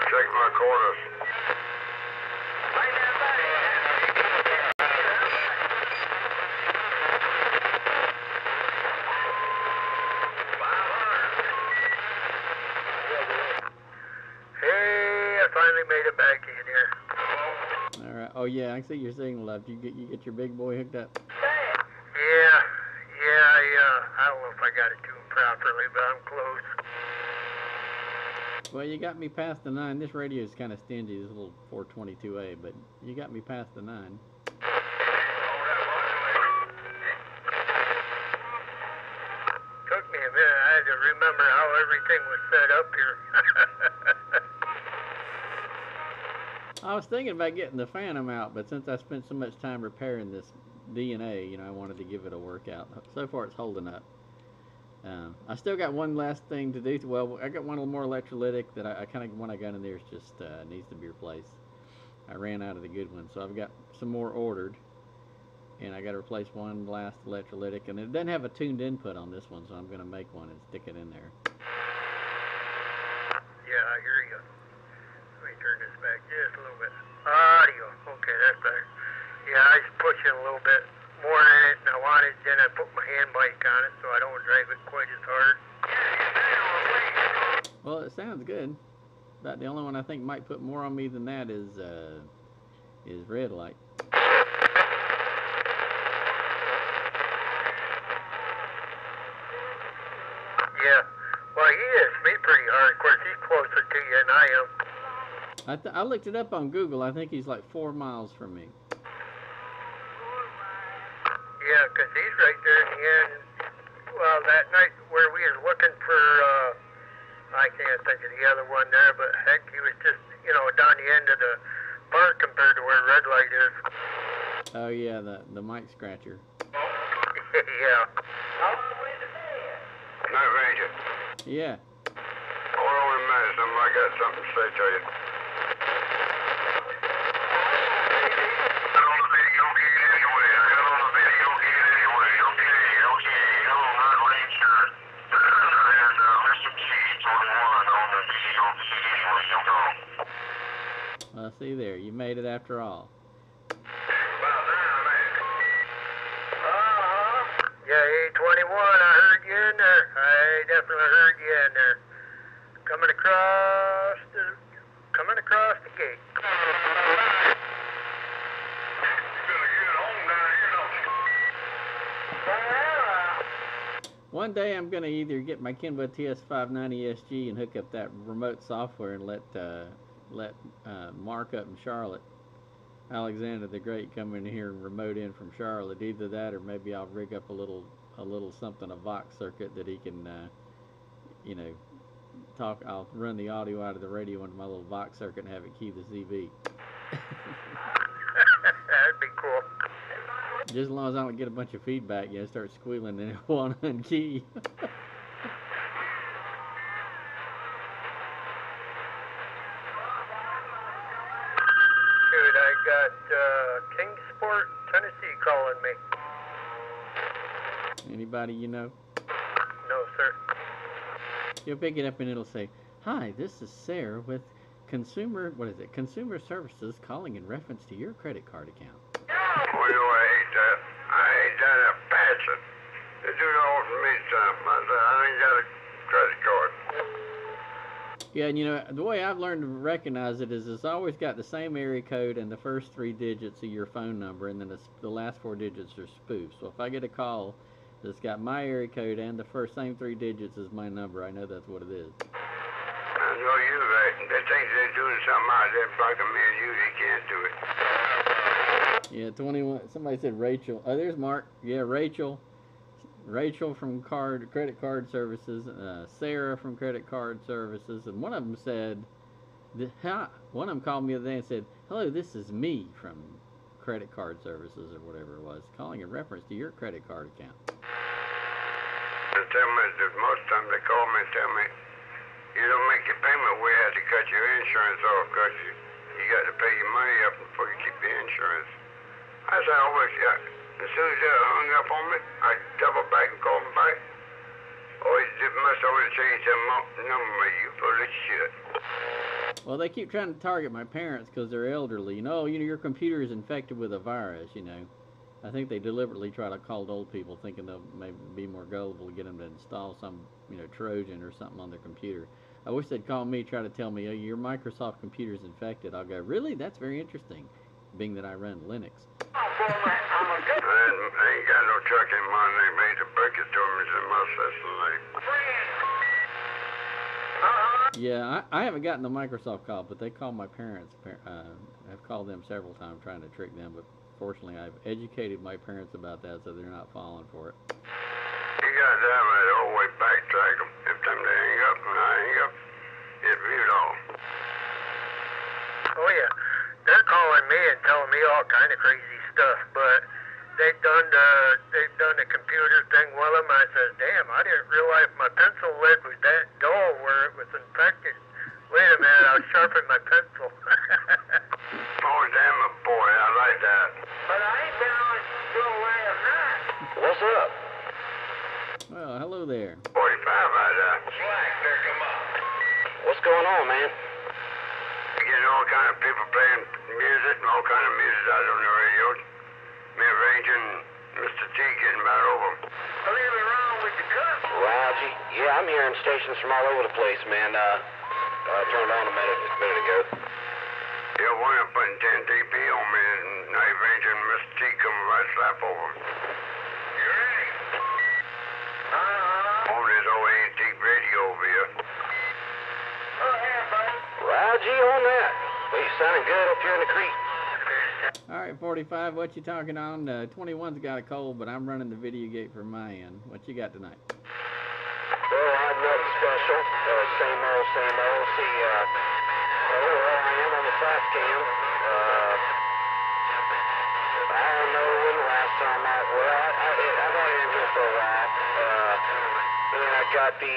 Check my quarters. Hey, I finally made it back in here. All right. Oh yeah, I see your signal up. You get your big boy hooked up. Yeah, I don't know if I got it to him properly, but I'm close. Well, you got me past the 9. This radio is kind of stingy, this little 422a, but you got me past the 9. Took me a minute. I had to remember how everything was set up here. I was thinking about getting the Phantom out, but since I spent so much time repairing this DNA, you know, I wanted to give it a workout. So far, it's holding up. I still got one last thing to do. Well, I got one more electrolytic that I kind of, when I got in there, it's just needs to be replaced. I ran out of the good one, so I've got some more ordered, and I got to replace one last electrolytic, and it doesn't have a tuned input on this one, so I'm going to make one and stick it in there. Yeah, I hear you. Let me turn this back just a little bit. Audio. Okay, that's better. Yeah, I was pushing a little bit more in it than I wanted. Then I put my hand bike on it so I don't drive it quite as hard. Well, it sounds good. About the only one I think might put more on me than that is red light. Yeah. Well, he hits me pretty hard. Of course, he's closer to you than I am. I looked it up on Google. I think he's like 4 miles from me. Yeah, 'cause he's right there in the end. Well, that night where we was looking for, I can't think of the other one there, but heck, he was just, you know, down the end of the park compared to where red light is. Oh yeah, the mic scratcher. Yeah. Night Ranger. Yeah. Hold on a minute, I got something to say to you. Well, see there, you made it after all. Yeah, 821, I heard you in there. I definitely heard you in there. Coming across the gate. One day I'm gonna either get my Kenwood TS590 SG and hook up that remote software and let Mark up in Charlotte, Alexander the Great, come in here and remote in from Charlotte. Either that, or maybe I'll rig up a little something, a Vox circuit that he can, you know, talk. I'll run the audio out of the radio into my little Vox circuit and have it key the ZV. That'd be cool. Just as long as I don't get a bunch of feedback, you know, start squealing and it won't unkey. got Kingsport, Tennessee calling me. Anybody you know? No, sir. You'll pick it up and it'll say, "Hi, this is Sarah with Consumer Services calling in reference to your credit card account." Well, you know, I hate that. I hate that a passion. They do that all for me something. I ain't got a credit card. Yeah, and you know, the way I've learned to recognize it is it's always got the same area code and the first 3 digits of your phone number, and then the last 4 digits are spoofed. So if I get a call that's got my area code and the same 3 digits as my number, I know that's what it is. I know you're right. They think they're doing something out there blocking me and you. They can't do it. Yeah, 21. Somebody said Rachel. Oh, there's Mark. Yeah, Rachel. Rachel from credit card services. Sarah from credit card services. And one of them said, one of them called me the other day and said, "Hello, this is me from credit card services," or whatever it was, calling in reference to your credit card account. They tell me that most times they call me and tell me, "You don't make your payment, we had to cut your insurance off because you got to pay your money up before you keep your insurance." I said, as soon as they hung up on me, I double back and call them back. Oh, it must always change their number, you full of shit. Well, they keep trying to target my parents because they're elderly. Your computer is infected with a virus, I think they deliberately try to call old people thinking they'll maybe be more gullible to get them to install some, Trojan or something on their computer. I wish they'd call me, try to tell me, "Oh, your Microsoft computer's infected." I'll go, "Really? That's very interesting," being that I run Linux. I ain't got no truck in mine. They made the bucket to me in my system. Yeah, I haven't gotten the Microsoft call, but they call my parents. I've called them several times trying to trick them, but fortunately I've educated my parents about that so they're not falling for it. You got to have that whole way backtrack them. If them they hang up and I hang up, it's viewed all. Oh yeah, they're calling me and telling me all kind of crazy stuff, but they've done the computer thing with them. I said, "Damn, I didn't realize my pencil lead was that dull where it was infected. Wait a minute, I'll sharpen my pencil." Oh, damn it, boy, I like that. But I ain't been on till last night. What's up? Well, hello there. 45 out there. Slack, there come up. What's going on, man? You getting all kind of people playing music and all kind of music out on the radio. Me arranging Mr. T getting about over. Anything wrong with the cup? Rowdy? Yeah, I'm hearing stations from all over the place, man. I turned on a minute ago. Yeah, one of them putting 10 dB on me and I arranging Mr. T coming right slap over. You ready? On this old antique radio over here. Go ahead, buddy. Rowdy on that. Well, you sounding good up here in the creek. All right, 45, what you talking on? 21's got a cold, but I'm running the video gate from my end. What you got tonight? Well, I've nothing special. Same old, same old. See, where I am on the flash cam. I don't know when the last time I've already been here for a while. And I got the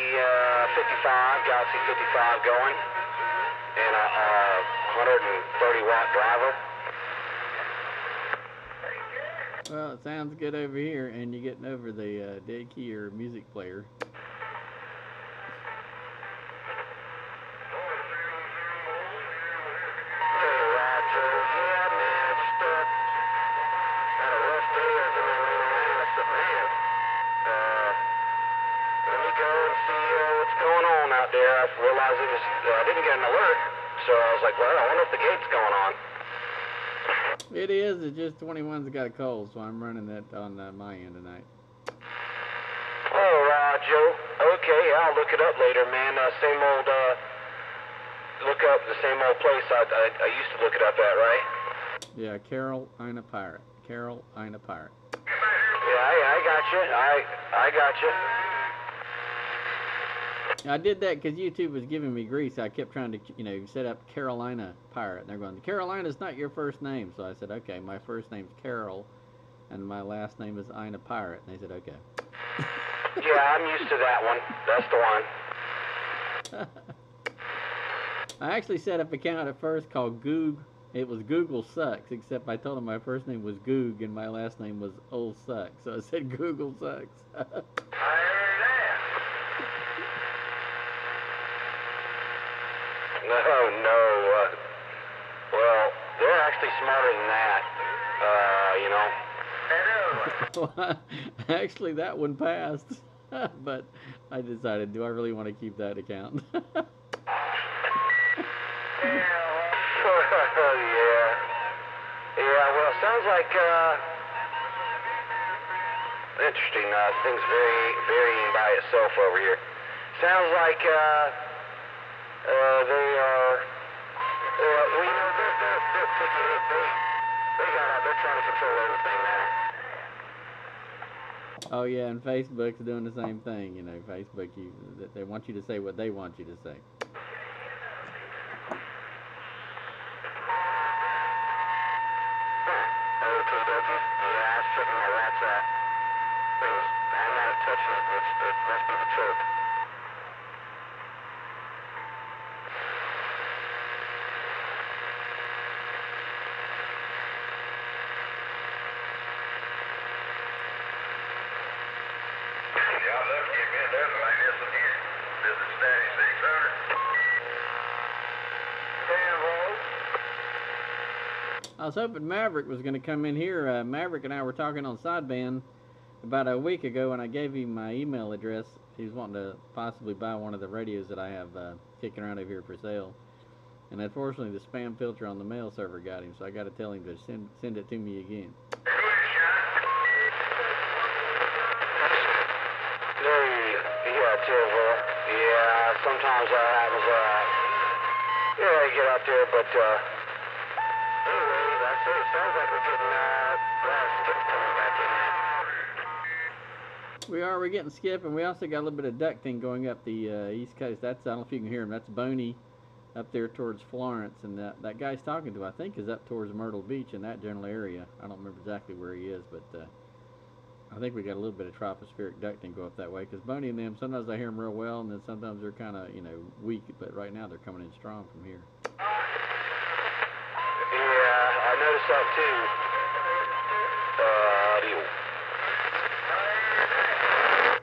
55, Galaxy 55 going. And a 130-watt driver. Well, it sounds good over here, and you're getting over the dead key or music player. I realized I didn't get an alert, so I was like, well, I wonder if the gate's going on. It is. It's just 21's got a cold, so I'm running that on my end tonight. Oh, Joe. Okay, I'll look it up later, man. Same old, look up the same old place I used to look it up at, right? Yeah, Carolina Pirate. Carolina Pirate. Yeah, I got you. I got you. I did that because YouTube was giving me grief. I kept trying to, set up Carolina Pirate. And they're going, Carolina's not your first name. So I said, okay, my first name's Carol, and my last name is Ina Pirate. And they said, okay. Yeah, I'm used to that one. That's the one. I actually set up an account at first called It was Google Sucks, except I told him my first name was Goog and my last name was Old Sucks. So I said Google Sucks. I heard that. No. Well, they're actually smarter than that. You know. Well, actually, that one passed. But I decided, do I really want to keep that account? Yeah, well, it sounds like, interesting, things varying by itself over here. Sounds like, they are, well, you know, they're trying to control everything now. Oh yeah, and Facebook's doing the same thing. You know, Facebook, they want you to say what they want you to say. I was hoping Maverick was going to come in here. Maverick and I were talking on Sideband about a week ago, and I gave him my email address. He was wanting to possibly buy one of the radios that I have kicking around over here for sale. And unfortunately, the spam filter on the mail server got him, so I got to tell him to send it to me again. Yeah, sometimes that happens. Yeah, I get out there, but anyway, that's it. It sounds like we're getting Skip coming back in there. We're getting Skip, and we also got a little bit of ducting going up the East Coast. That's, I don't know if you can hear him. That's Boney up there towards Florence, and that guy's talking to, I think, is up towards Myrtle Beach in that general area. I don't remember exactly where he is, but I think we got a little bit of tropospheric ducting go up that way, because Boney and them, sometimes I hear them real well, and then sometimes they're kind of, you know, weak, but right now they're coming in strong from here. Yeah, I noticed that too.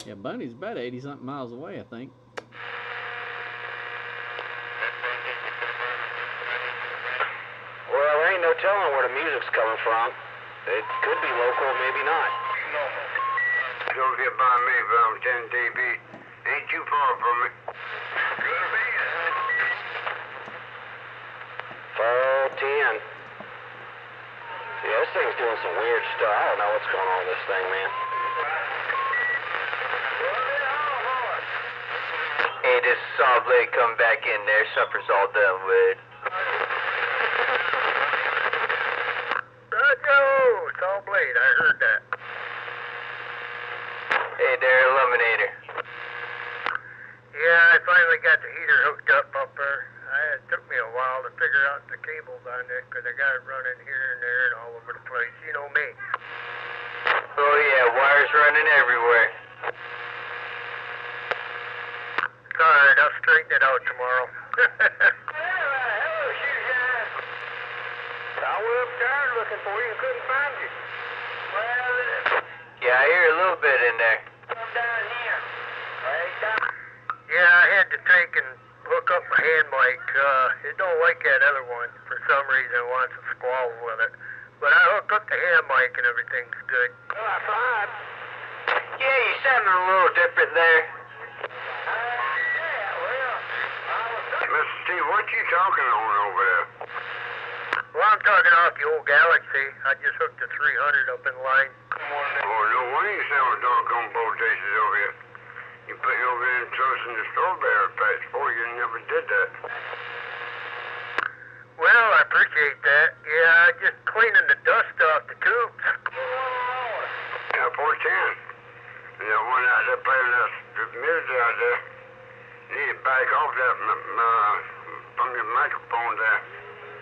Yeah, Boney's about 80-something miles away, I think. Well, there ain't no telling where the music's coming from. It could be local, maybe not. Don't get by me from 10 dB. Ain't too far from me. Could be. 410. Yeah, this thing's doing some weird stuff. I don't know what's going on with this thing, man. Hey, this is Saw Blade coming back in there. Supper's all done with. Roger, Saw Blade, I heard that. Hey there, Illuminator. Yeah, I finally got the heater hooked up there. It took me a while to figure out the cables on it, because I got it running here and there and all over the place. You know me. Oh yeah, wires running everywhere. It's alright, I'll straighten it out tomorrow. I went up there looking for you and couldn't find you. Yeah, I hear a little bit in there. Come down here. Right down. Yeah, I had to take and hook up my hand mic. It don't like that other one. For some reason it wants to squabble with it. But I hooked up the hand mic and everything's good. Well, I tried. Yeah, you sounding a little different there. Mr. Steve, what you talking on over there? Well, I'm talking off the old Galaxy. I just hooked the 300 up in line. Oh, no wonder you sound doggone bodacious over here. You put me over there and toasting the strawberry patch before. You never did that. Well, I appreciate that. Yeah, just cleaning the dust off the tubes. Yeah, 410. And that one out there playing that music out there, you need to back off that from your microphone there.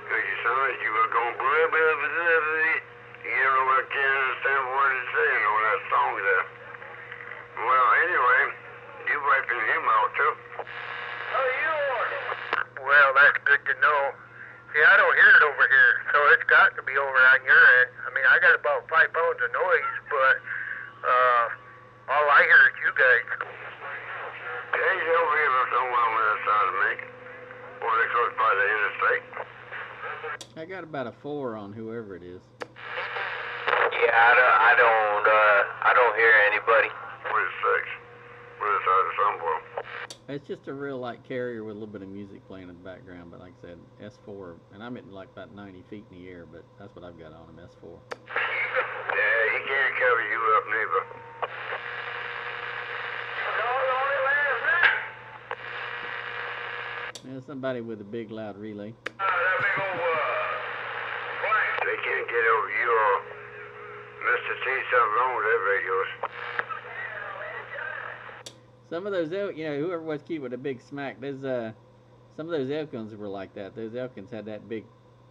Because you sound like you were going blah, blah, blah, blah, blah. You never can't understand what it's saying on that song there. Well, anyway, you wiping him out too. Well, that's good to know. See, I don't hear it over here, so it's got to be over on your end. I mean, I got about 5 pounds of noise, but all I hear is you guys. Yeah, he's over here somewhere on the other side of me. Or they're close by the interstate. I got about a 4 on whoever it is. Yeah, I don't hear anybody. What is 6? What is that? Somewhere. It's just a real light carrier with a little bit of music playing in the background, but like I said, S4, and I'm at like about 90 feet in the air, but that's what I've got on him, S4. Yeah, he can't cover you up neither. There's somebody with a big loud relay. That big old they can't get over you or Mr. T, something wrong with their radios. Some of those elk, whoever was keeping a big smack, there's some of those Elkins were like that. Those Elkins had that big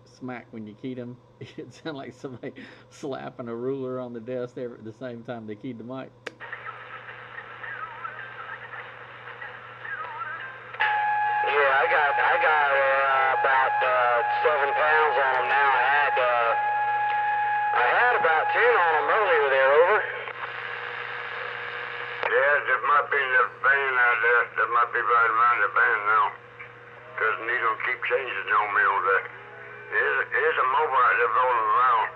smack when you keyed them. It sounded like somebody slapping a ruler on the desk there at the same time they keyed the mic. Yeah, I got about 7 pounds on them now. I had about 10 on them earlier there, over. Yeah, there might be the band out there. There might be right around the band now. Because he don't keep changing on me on that. There's a mobile out there rolling around.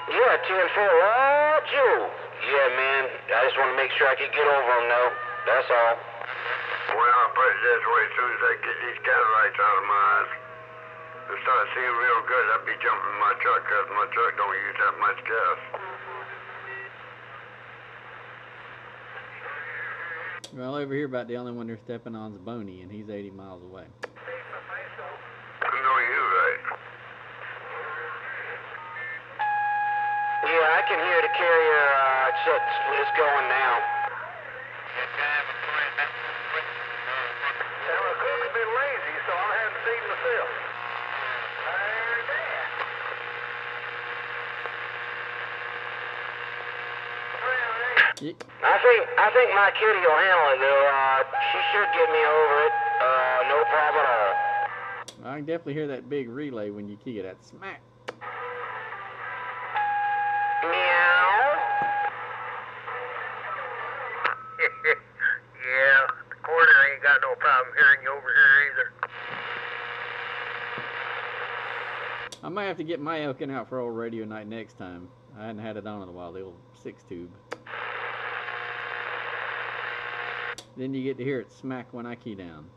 Yeah, 10-4, right, Joe. Yeah, man, I just want to make sure I can get over them, though. That's all. Well, I'll put it this way. As soon as I get these cataracts out of my eyes and start seeing real good, I'll be jumping in my truck because my truck don't use that much gas. Well, over here about the only one they're stepping on is Boney, and he's 80 miles away. I know you, right? Yeah, I can hear the carrier. It's going now. Well, I could have been lazy, so I haven't seen myself. I think my kitty will handle it, though. She should get me over it. No problem at all. I can definitely hear that big relay when you key it. That smack. Meow. Yeah, the corner ain't got no problem hearing you over here either. I might have to get my Elkin out for old radio night next time. I hadn't had it on in a while, the old 6-tube. Then you get to hear it smack when I key down.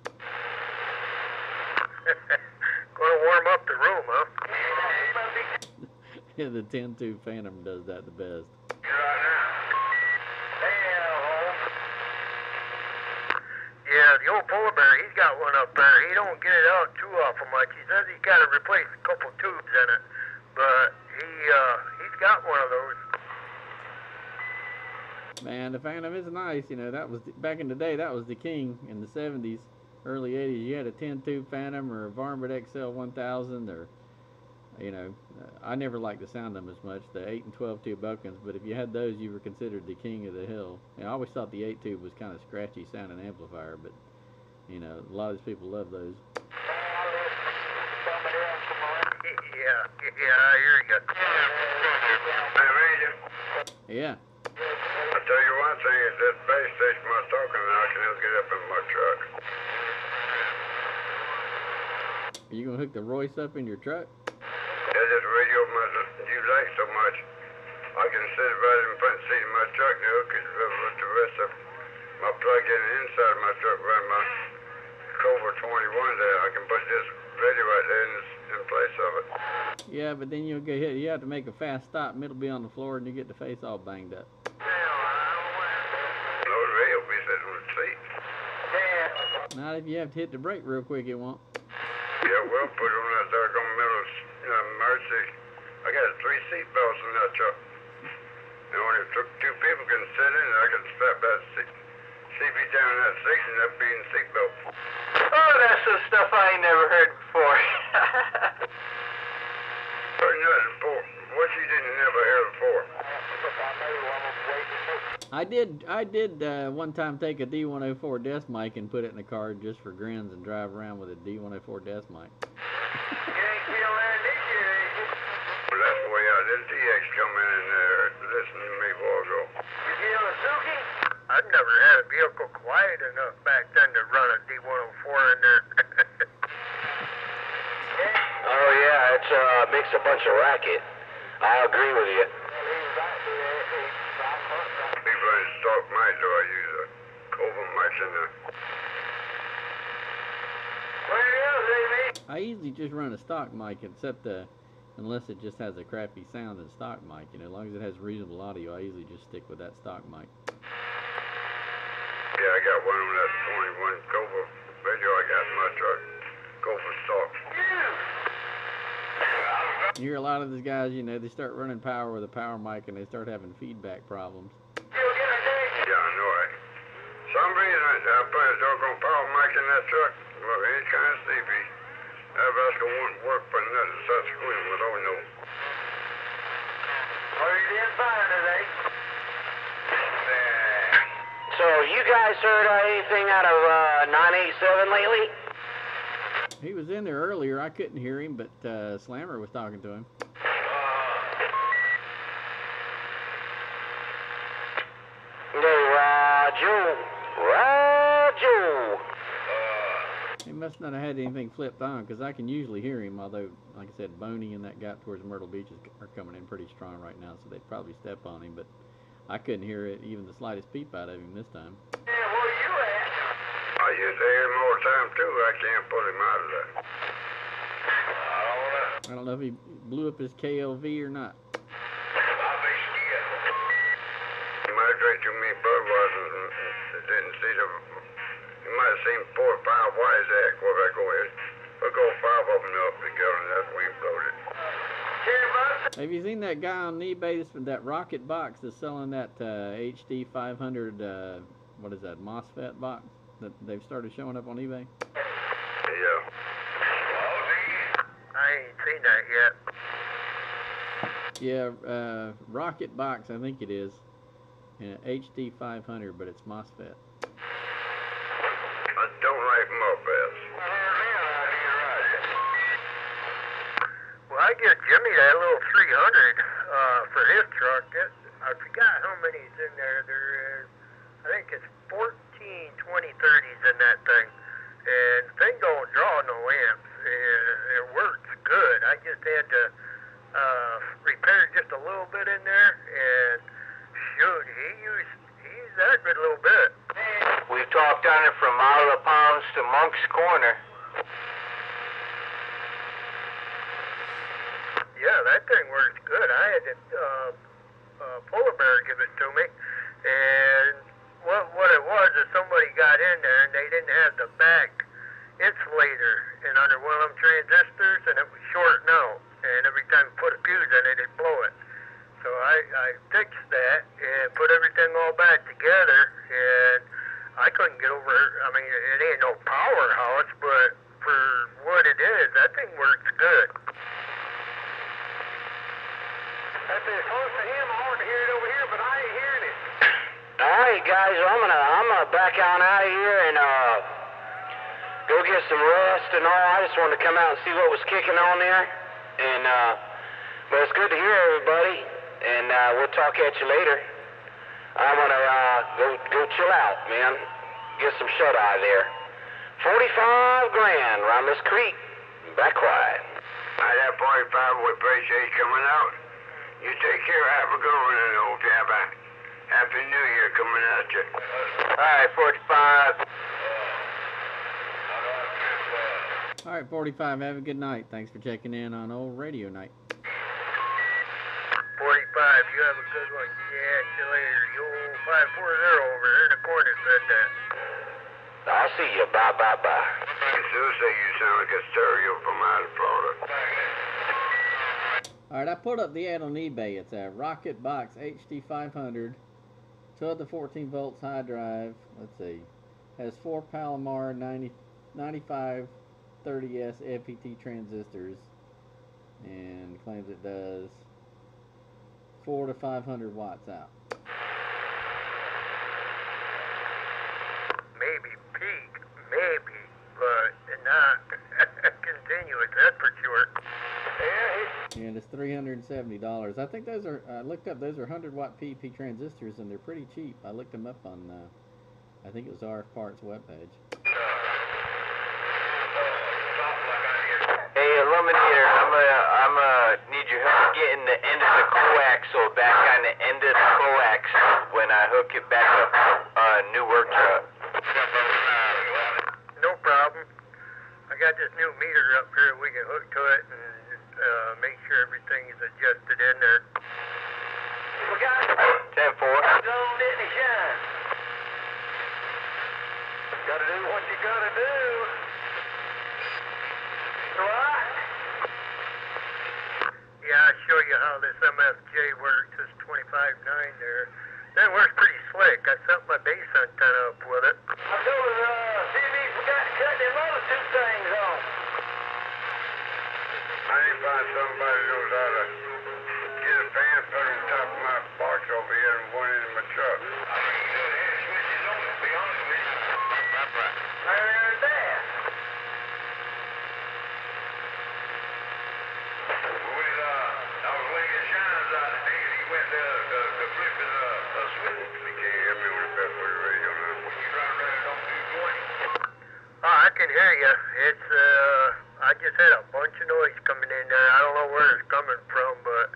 Gonna warm up the room, huh? Yeah, the 10-tube Phantom does that the best. Yeah, the old polar bear, he's got one up there. He don't get it out too awful much. He says he's got to replace a couple tubes in it, but he's got one of those. Man, the Phantom is nice. That was back in the day. That was the king in the 70s, early 80s. You had a 10-tube Phantom or a Varmint XL 1000, or I never liked the sound of them as much. The 8 and 12-tube Elkins, but if you had those, you were considered the king of the hill. I always thought the 8-tube was kind of scratchy sounding amplifier, but a lot of these people love those. Yeah, I hear you. Yeah. I'll tell you one thing, is this base station I was talking about, I can never get up in my truck. Are you gonna hook the Royce up in your truck? Yeah, this radio you like so much. I can sit right in front seat of my truck now, because with the rest of my plug-in inside of my truck, right my Cobra 21 there, I can put this radio right there in place of it. Yeah, but then you'll get hit. You have to make a fast stop, and it'll be on the floor, and you get the face all banged up. No, the radio will be sitting on the seat. Not if you have to hit the brake real quick, it won't. Yeah, well, put it on that doggone middle, Mercy. I got 3 seat belts in that truck. And only 2 people can sit in, I can strap that CB down in that seat and that being seat belt. Oh, that's some stuff I ain't never heard before. What you didn't never hear before? I did one time take a D104 desk mic and put it in the car just for grins and drive around with a D104 desk mic. You ain't kill land this year, is you? Well, that's the way I did. TX come in there listening to me before I go. You kill a Suki? I've never had a vehicle quiet enough back then to run a D104 in there. Oh yeah, it makes a bunch of racket. I agree with you. People in stock mic, though, I use a Cobra mic in there. Where is it, I usually just run a stock mic, except unless it just has a crappy sound in stock mic. You know, as long as it has reasonable audio, I usually just stick with that stock mic. Yeah, I got one of that 21 Cobra video I got in my truck. Cobra stock. You hear a lot of these guys, you know, they start running power with a power mic and they start having feedback problems. Yeah, I know it. Some reason I put a doggone power mic in that truck. Look, it ain't kind of sleepy. That rascal won't work for nothing. Start squealing with oh no. Are you doing fine today? So you guys heard anything out of 987 lately? He was in there earlier. I couldn't hear him, but Slammer was talking to him. Roger. He must not have had anything flipped on, because I can usually hear him, although, like I said, Boney and that guy towards Myrtle Beach are coming in pretty strong right now, so they'd probably step on him, but I couldn't hear it, even the slightest peep out of him this time. Yeah, where you at? I used to hear him all the time, too. I can't pull him out of that. I don't know if he blew up his KLV or not. He might have drank too many Budweisers and didn't see the... He might have seen 4 or 5 Wiseack where I go in. We'll go 5 of them up together, and that's where we loaded. Have you seen that guy on eBay, that Rocket Box that's selling that HD 500, what is that, MOSFET box that they've started showing up on eBay? Yeah. I ain't seen that yet. Yeah, Rocket Box, I think it is. And HD 500, but it's MOSFET. I don't like Muppets. Well, I get Jimmy that little 300 for his truck. I forgot how many is in there. There is, I think it's 14 2030s in that thing. And the thing don't draw no amps. It works good. I just had to repair just a little bit in there, and shoot, he used that good little bit. We've talked on it from Mile Ponds to Monk's Corner. Yeah, that thing works good. I had to Polar Bear give it to me, and what it was is somebody got in there and they didn't have the back insulator and under one of them transistors, and it was shorting out, and every time you put a fuse in it, it'd blow it. So I fixed that and put everything all back together, and I couldn't get over it. I mean, it ain't no powerhouse, but for what it is, that thing works good. That's as close to him, hard to hear it over here, but I ain't hearing it. All right, guys, I'm gonna back on out of here and go get some rest and all. I just wanted to come out and see what was kicking on there, and but it's good to hear everybody, and we'll talk at you later. I'm gonna go chill out, man. Get some shut eye there. 45 grand around this creek. Back quiet. I that 45 we appreciate coming out. You take care, have a good one, and hope you have a Happy New Year coming at you. All right, 45. All right, 45, have a good night. Thanks for checking in on Old Radio Night. 45, you have a good one. Yeah, see you later. You old 540 over here in the corner said that. I'll see you. Bye, bye, bye. I still say you sound like a stereo from out of Florida. All right, I put up the ad on eBay. It's a Rocket Box HD 500, 12 to 14 volts high drive. Let's see, has 4 Palomar 9530S FET transistors, and claims it does 400 to 500 watts out. it's $370. I think those are. I looked up. Those are 100-watt PEP transistors, and they're pretty cheap. I looked them up on. I think it was RF Parts webpage. Hey, Illuminator, I'm need your help getting the end of the coaxial back on the end of the coax when I hook it back up new work truck. No problem. I got this new meter up here. We can hook to it and make sure everything is adjusted in there. We got it. 10-4. Don't let me shine. Gotta do what you gotta do. Right? Yeah, I'll show you how this MFJ works. This 25.9 there. That works pretty slick. I set my base antenna up with it. I told her, see if he forgot to cut them other two things off. I need to find somebody who knows how to get a fan put on top of my box over here and one into my truck. I mean, you know, the head switch is on, to be honest with you. There's that. When I was laying shines out today, and he went to flipping a switch. He can't hear me on the best way the radio now. When you run around, don't do good. Oh, I can hear you. It's, I just had a bunch of noise coming in there. I don't know where it's coming from, but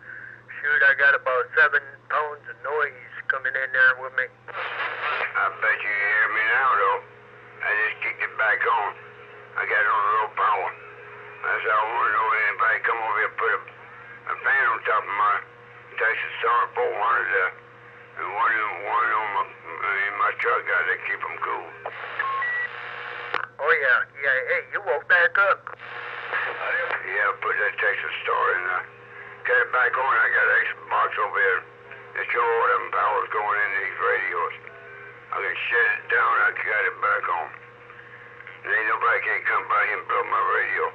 shoot, I got about 7 pounds of noise coming in there with me. I bet you hear me now, though. I just kicked it back on. I got it on low power. That's all I want to know. Anybody come over here and put a fan on top of my Texas Star 400 there. And one on in my truck got to keep them cool. Oh, yeah. Yeah, hey, you woke back up. Yeah, I put that Texas Star in there. Got it back on. I got an extra box over here. It show all them powers going in these radios. I can shut it down. I got it back on. And ain't nobody can't come by here and blow my radio.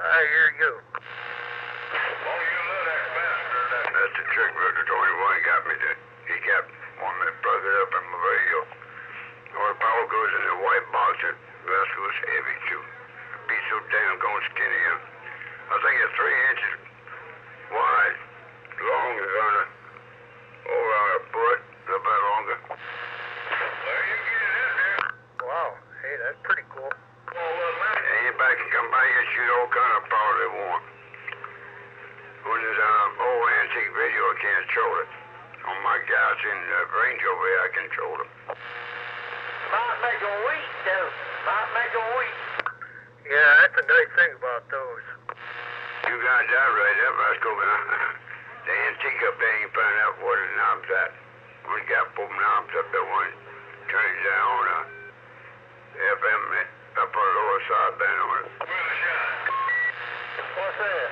I hear you. Oh, you love that bastard. That's the trick, but the only one got me to. He kept wanting me to plug it up in my radio. All the power goes in the white box. That vest was heavy too. It'd be so damn going skinny. I think it's 3 inches wide. Long is on it. Over on a foot, a little bit longer. Well, you get it in there. Wow. Hey, that's pretty cool. Oh, well, man. Anybody can come by here and shoot all kind of power they want. When there's an old antique video, I can't control it. On my Galaxy and range over here, I control them. Might make them weak, though. Might make them weak. Yeah, that's a nice thing about those. You got that right, that Vasco. The antique up there, you find out what the knob's at. We got 4 knobs up there, one turn it down, FM up on the lower sideband on it. Well, shine. What's that?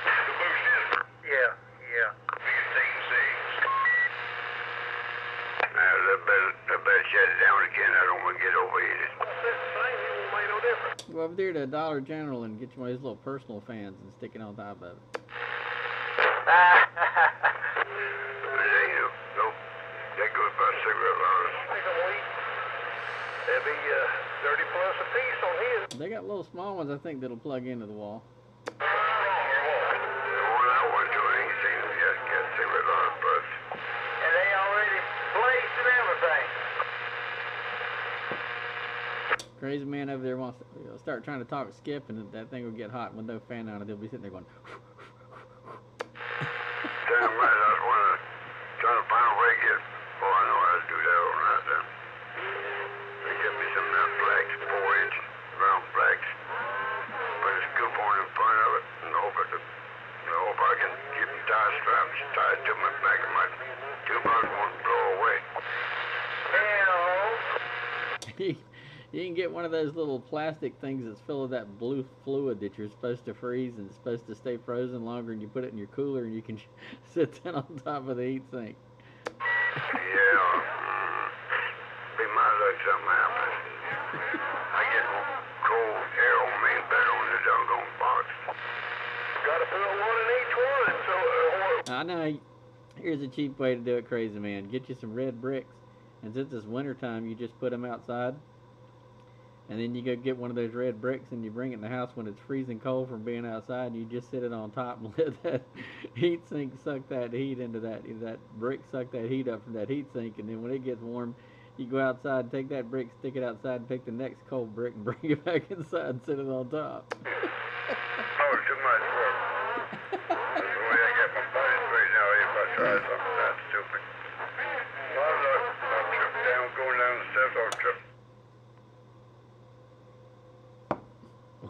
The boost system. Yeah, yeah. 16.6. I better shut it down again. I don't want to get overheated. That's the same. It won't make no difference. Go over there to Dollar General and get you one of these little personal fans and stick it on top of it. That goes by cigarette lighter. Make them weak. They'll be 30 plus a piece on his. They got little small ones, I think, that'll plug into the wall. The one I want to do anything, just get cigarette lighter first. And they already placed and everything. Crazy man over there wants to start trying to talk Skip, and that thing will get hot with no fan on it. They'll be sitting there going. Damn right, I was trying to find a way to get. Oh, I know how to do that all night then. They get me some of that flax, 4-inch round flax. Put a scoop on in front of it, and hope I can keep them tie straps tied to my back of my two bucks won't blow away. You can get one of those little plastic things that's full of that blue fluid that you're supposed to freeze and it's supposed to stay frozen longer, and you put it in your cooler and you can sit that on top of the heat sink. Yeah, be my luck something happens. I get cold air on me and better on the doggone box. Gotta put one in each one. So, I know. Here's a cheap way to do it, crazy man. Get you some red bricks, and since it's wintertime, you just put them outside. And then you go get one of those red bricks and you bring it in the house when it's freezing cold from being outside, and you just sit it on top and let that heat sink suck that heat into that brick suck that heat up from that heat sink, and then when it gets warm, you go outside and take that brick, stick it outside, and pick the next cold brick and bring it back inside and sit it on top. Oh, too much work. That's the way I get my body straight now if I try something that stupid. Well, look, I'll trip down, going down the steps, I'll trip.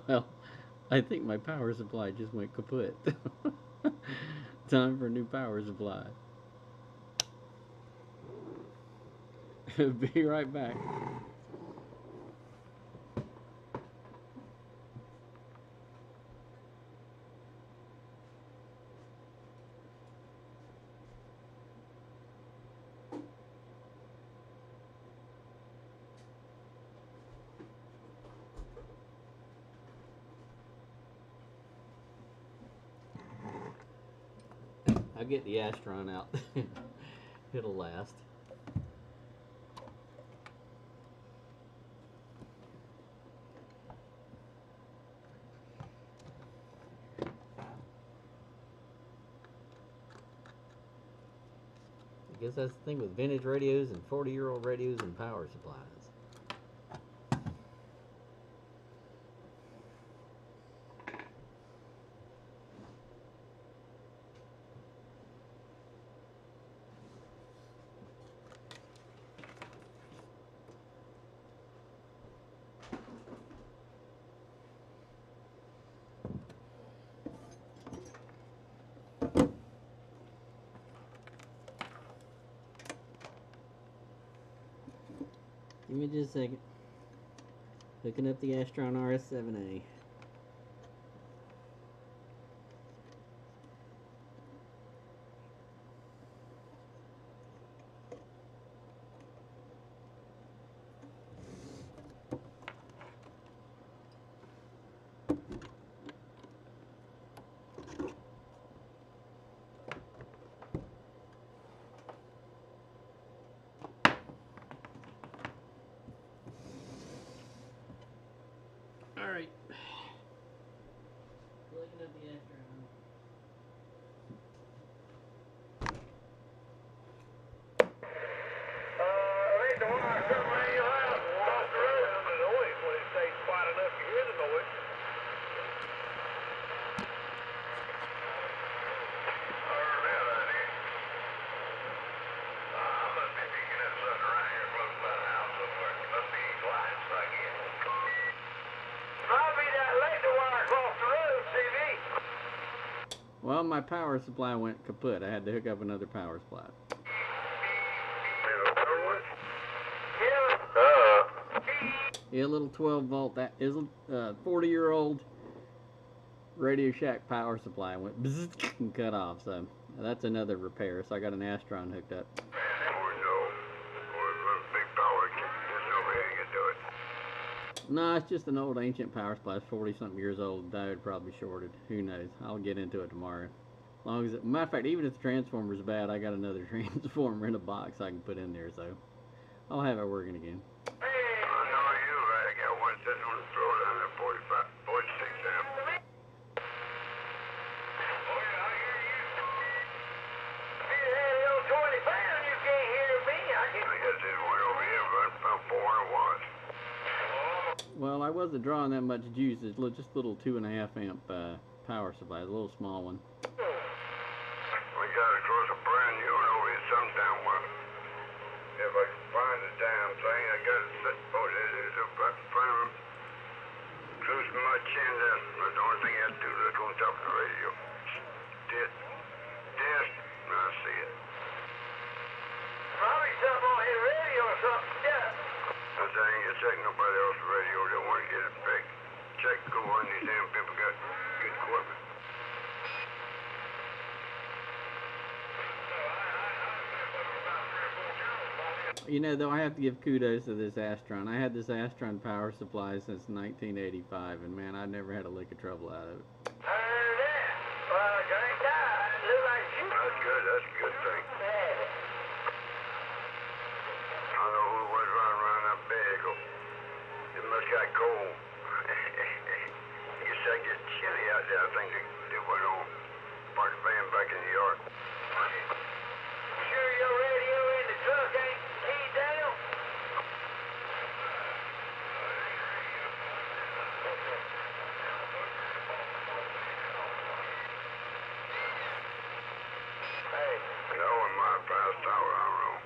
Well, I think my power supply just went kaput. Time for a new power supply. Be right back. I'll get the Astron out. It'll last. I guess that's the thing with vintage radios and 40-year-old radios and power supplies. Give me just a second. Hooking up the Astron RS7A. Alright. Looking at the Astron. I think the wire come around your house and walk the road. The noise when it stays quiet enough you hear the noise. I heard that idea. I must be picking up something around here close by the house somewhere. Must be lights like it. Might be that electric wire across the road, CV. Well, my power supply went kaput. I had to hook up another power supply. Yeah, a little 12 volt. That is a 40-year-old Radio Shack power supply went bzzz and cut off. So that's another repair. So I got an Astron hooked up. No, it's just an old ancient power supply. It's 40-something years old. Diode probably shorted. Who knows? I'll get into it tomorrow. As long as matter of fact, even if the transformer's bad, I got another transformer in a box I can put in there. So I'll have it working again. Well, I wasn't drawing that much juice. It's just a little 2.5 amp power supply, a little small one. We got across a brand new one over here sometime. If I can find the damn thing, I got it set. Oh, there it is. If I can find it, close to my chin there. That's the only thing I have to do is look on top of the radio. Dead. Now I see it. Probably something on his radio or something. Yeah. I ain't gonna check nobody else's radio. They want to get it fixed. Check, go on. These damn people got good equipment. You know, though, I have to give kudos to this Astron. I had this Astron power supply since 1985, and man, I never had a lick of trouble out of it. Heard that. Well, Johnny died. Look like you. That's good. That's a good thing. I don't know who was running around that vehicle. It must got I think they went on part of the van back in New York. Sure your radio in the truck ain't keyed down? Hey. You know, when my past hour I room,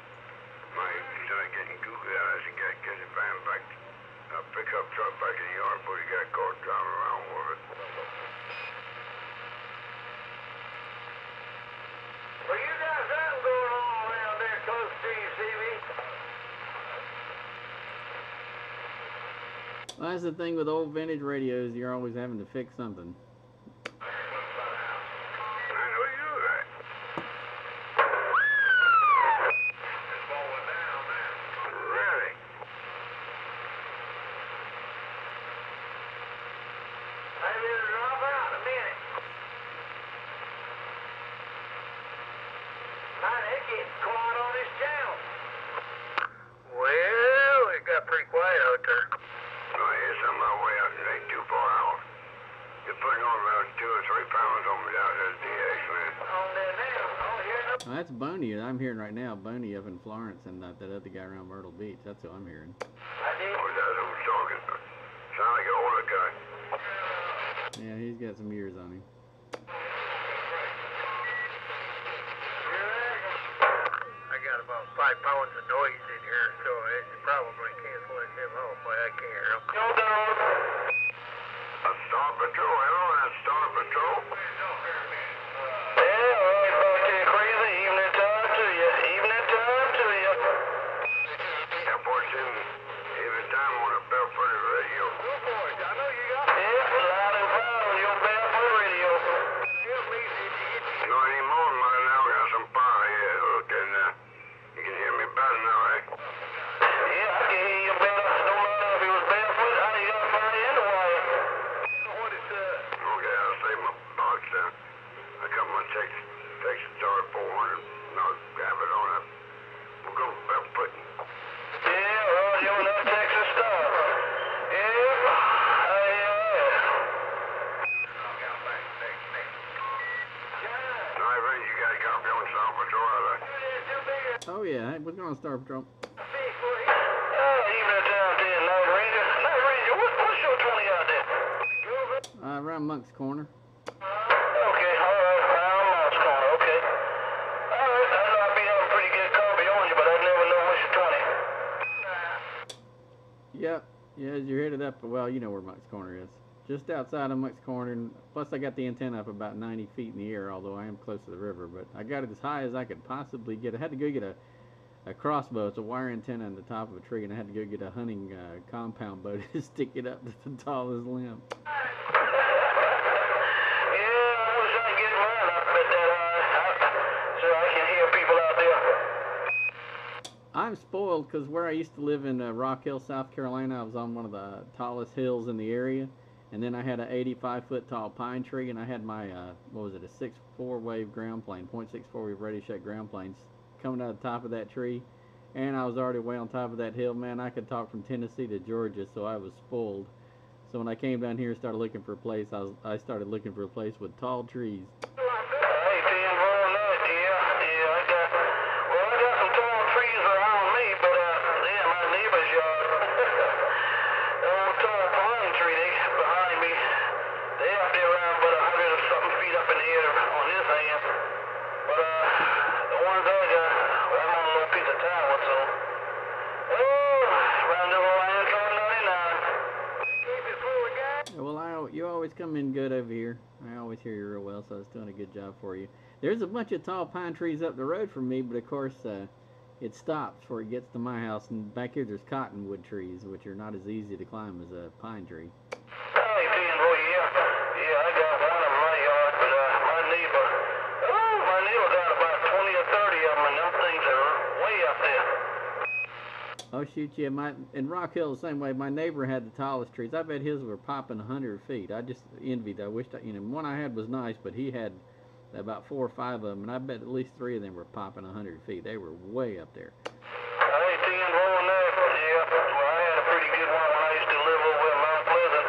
my started getting goofy out as he got his van back, a pickup truck back in New York, but he got caught driving around with it. Well, you got something going on around there close to you, CV. Well, that's the thing with old vintage radios. You're always having to fix something. I know you do that. It's falling down now. Really? Maybe it'll drop out in a minute. Man, it's getting quiet on this channel. Well, it got pretty quiet out there. Oh, yes, I'm my way out and ain't too far out. You're putting on around 2 or 3 pounds on me down there, DX, man. On there now. Oh, here no. Well, that's Boney. I'm hearing right now. Boney up in Florence, and that other guy around Myrtle Beach. That's who I'm hearing. I did. Oh, that's who's talking. Sound like an older guy. Yeah, he's got some years on him. I got about 5 pounds of noise in here, so it's probably canceling him off, but I can't hear him. No, dog. A Star Patrol? Hello, that's Star Patrol? Yeah, right back there, crazy. Evening time to you. Evening time to you. Yeah, boy, Jim, every time on a Belford radio. Good boys, I know you got. Yeah, loud and proud on your barefoot radio. Not anymore, man. Now we got some power here. Look, and you can hear me better now, eh? Yeah, I can hear you better. No matter if he was barefoot, how you got fire anyway? What is that? Okay, I'll save my box there. I got my Texas Star 400. Now grab it on up. We'll go barefooting. Yeah, well, you and that Texas Star. Yeah, Now, Ray, you got a copy on Star Patrol, have I? Oh yeah, hey, what's going on, Star Patrol? Evening time to you, Night Ranger. Night Ranger, what's your 20 out there? Around Monk's Corner. Okay, alright, around Monk's Corner, okay. Alright, I know I'll be having pretty good copy on you, but I never know what's your 20. Yep. Yeah, as you're headed up, well, you know where Monk's Corner is. Just outside of Monk's Corner, and plus I got the antenna up about 90 feet in the air, although I am close to the river, but I got it as high as I could possibly get. I had to go get a crossbow. It's a wire antenna on the top of a tree, and I had to go get a hunting compound bow to stick it up to the tallest limb. Yeah, I wish I could get mine up at that high, so I can hear people out there. I'm spoiled because where I used to live in Rock Hill, South Carolina, I was on one of the tallest hills in the area. And then I had an 85-foot tall pine tree, and I had my, what was it, a 6.4 wave ground plane, 0.64 wave Radio Shack ground planes coming out of the top of that tree. And I was already way on top of that hill. Man, I could talk from Tennessee to Georgia, so I was spoiled. So when I came down here and started looking for a place, I started looking for a place with tall trees. Hey, Tim, well, yeah, I got some tall trees around me, but, yeah, my neighbor's yard. Old tall pine tree, they behind me. They up there around about 100 or something feet up in the air on this end. But, the ones I got, well, I'm on a little piece of tower, so. Oh, around this little land called 99. Keep it full of guys. Well, you always come in good over here. I always hear you real well, so I was doing a good job for you. There's a bunch of tall pine trees up the road from me, but of course, it stops before it gets to my house. And back here, there's cottonwood trees, which are not as easy to climb as a pine tree. Hey, Tim, oh, yeah, I got one in my yard, but, my neighbor got about 20 or 30 of them, and them things are way up there. Oh shoot, yeah, in Rock Hill the same way. My neighbor had the tallest trees. I bet his were popping 100 feet. I just envied. I wished, one I had was nice, but he had about 4 or 5 of them, and I bet at least 3 of them were popping 100 feet. They were way up there. Hey, Tim, on that, yeah, well, I had a pretty good one when I used to live over in Mount Pleasant.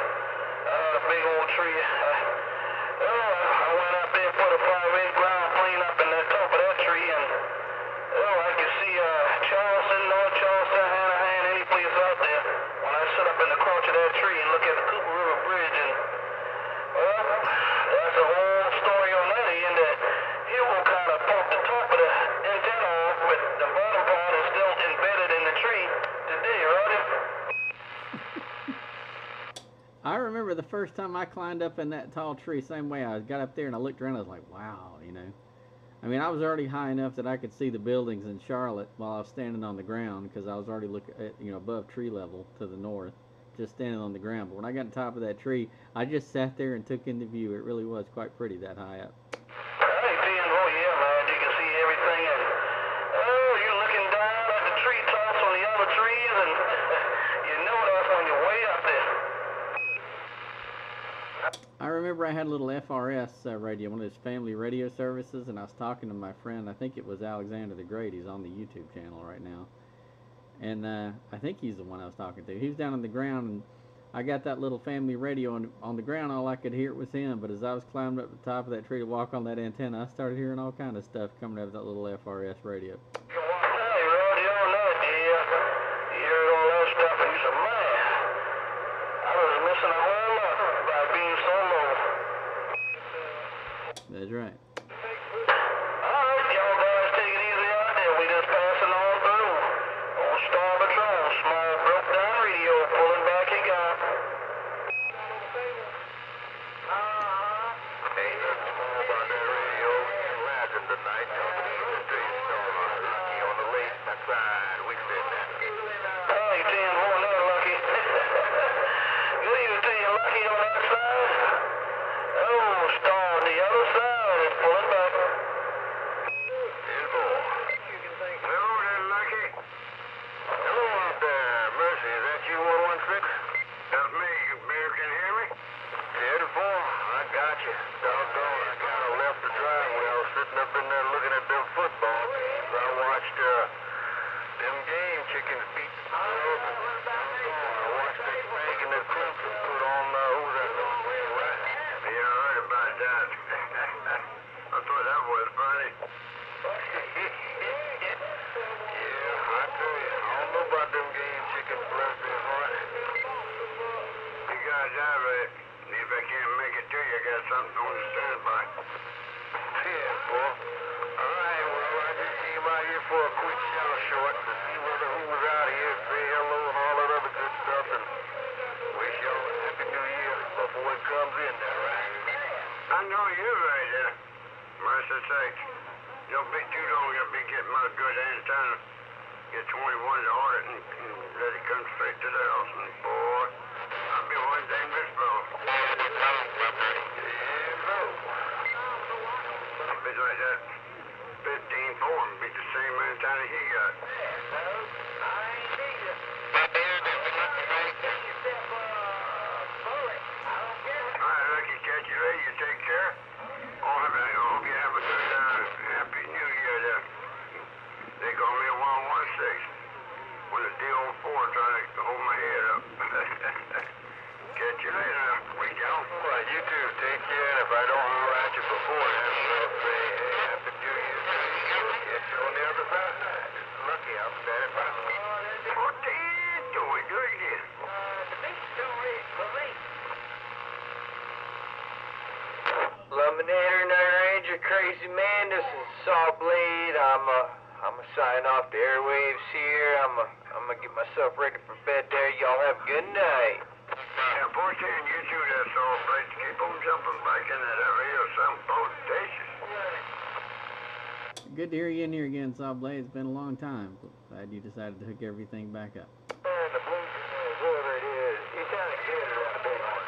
I had a big old tree. across to that tree and look at the Cooper River Bridge, and well, that's a whole story on that end. That he will kind of poke the top of the antenna off, but the bottom part is still embedded in the tree today, right? I remember the first time I climbed up in that tall tree, same way I got up there and I looked around, I was like, wow, you know. I mean, I was already high enough that I could see the buildings in Charlotte while I was standing on the ground, because I was already looking at, you know, above tree level to the north, just standing on the ground. But when I got on top of that tree, I just sat there and took in the view. It really was quite pretty that high up. Hey, Tim, oh yeah, man, you can see everything, and oh, you're looking down at the treetops on the other trees, and you know that's when you're way up there. I remember I had a little FRS radio, one of those family radio services, and I was talking to my friend. I think it was Alexander the Great. He's on the YouTube channel right now. And I think he's the one I was talking to. He was down on the ground, and I got that little family radio, and on the ground all I could hear was him. But as I was climbing up the top of that tree to walk on that antenna, I started hearing all kind of stuff coming out of that little FRS radio. Hey, Rod, you don't know it, do you? You heard all that stuff, and you said, man, I was missing a whole lot by being so low. That's right. Alright, y'all guys take it easy out there. We just passing on through. Old Star Patrol, small broke down radio, pulling back you got. Ain't nothing small about that radio. Imagine tonight. Lucky on the lake. That's right. We said that. Hey, Tim, more than that, Lucky. Good evening to you, Lucky, on that side. Oh, Star on the other side is pulling back. Hello there, Lucky. Hello out there, Mercy. Is that you, 116? That's me. You can hear me? 10-4. I got you. Doggone, I kind of left the driveway. I was sitting up in there looking at them football games. I watched them game chickens beat the Bulls. I watched the Frank and the Crimson put on, who was that little man, right? Yeah, I heard about that. I thought that was funny. Yeah, I tell you, I don't know about them game chickens, bless their heart. You guys have it. If I can't make it to you, I got something on the standby. Yeah, boy. All right, well, I just came out here for a quick shower short to see whether who was out here, say hello and all that other good stuff, and wish y'all a happy new year before it comes in there, right? I know you're right there. Mercy sakes. Don't be too long. You'll be getting my good antenna. Get 21 to order it and let it come straight to the house. And boy, I'll be one thing this fellow. I'll be like that 15-4 and be the same antenna he got. All right, Lucky, catch you later. You take care. I hope you have a good Happy New Year there. They call me a 116 when the D04 trying to hold my head up. Catch you later. We go. Well, you too. Take care, and if I don't holler at you before then, I'll say, hey, happy New Year. Catch you on the other side. Lucky, I'll stand by. What are you doing? Do it again. Luminator, Night Ranger, Crazy Man, this is Saw Blade. I'm a sign off the airwaves here. I'm gonna get myself ready for bed there. Y'all have a good night. Yeah, 14, you two there, so let's keep on jumping back in that area or some bodacious. Good to hear you in here again, Saw Blade. It's been a long time. Glad you decided to hook everything back up. And the blinker, whoever it is, you kind of get it on the big one.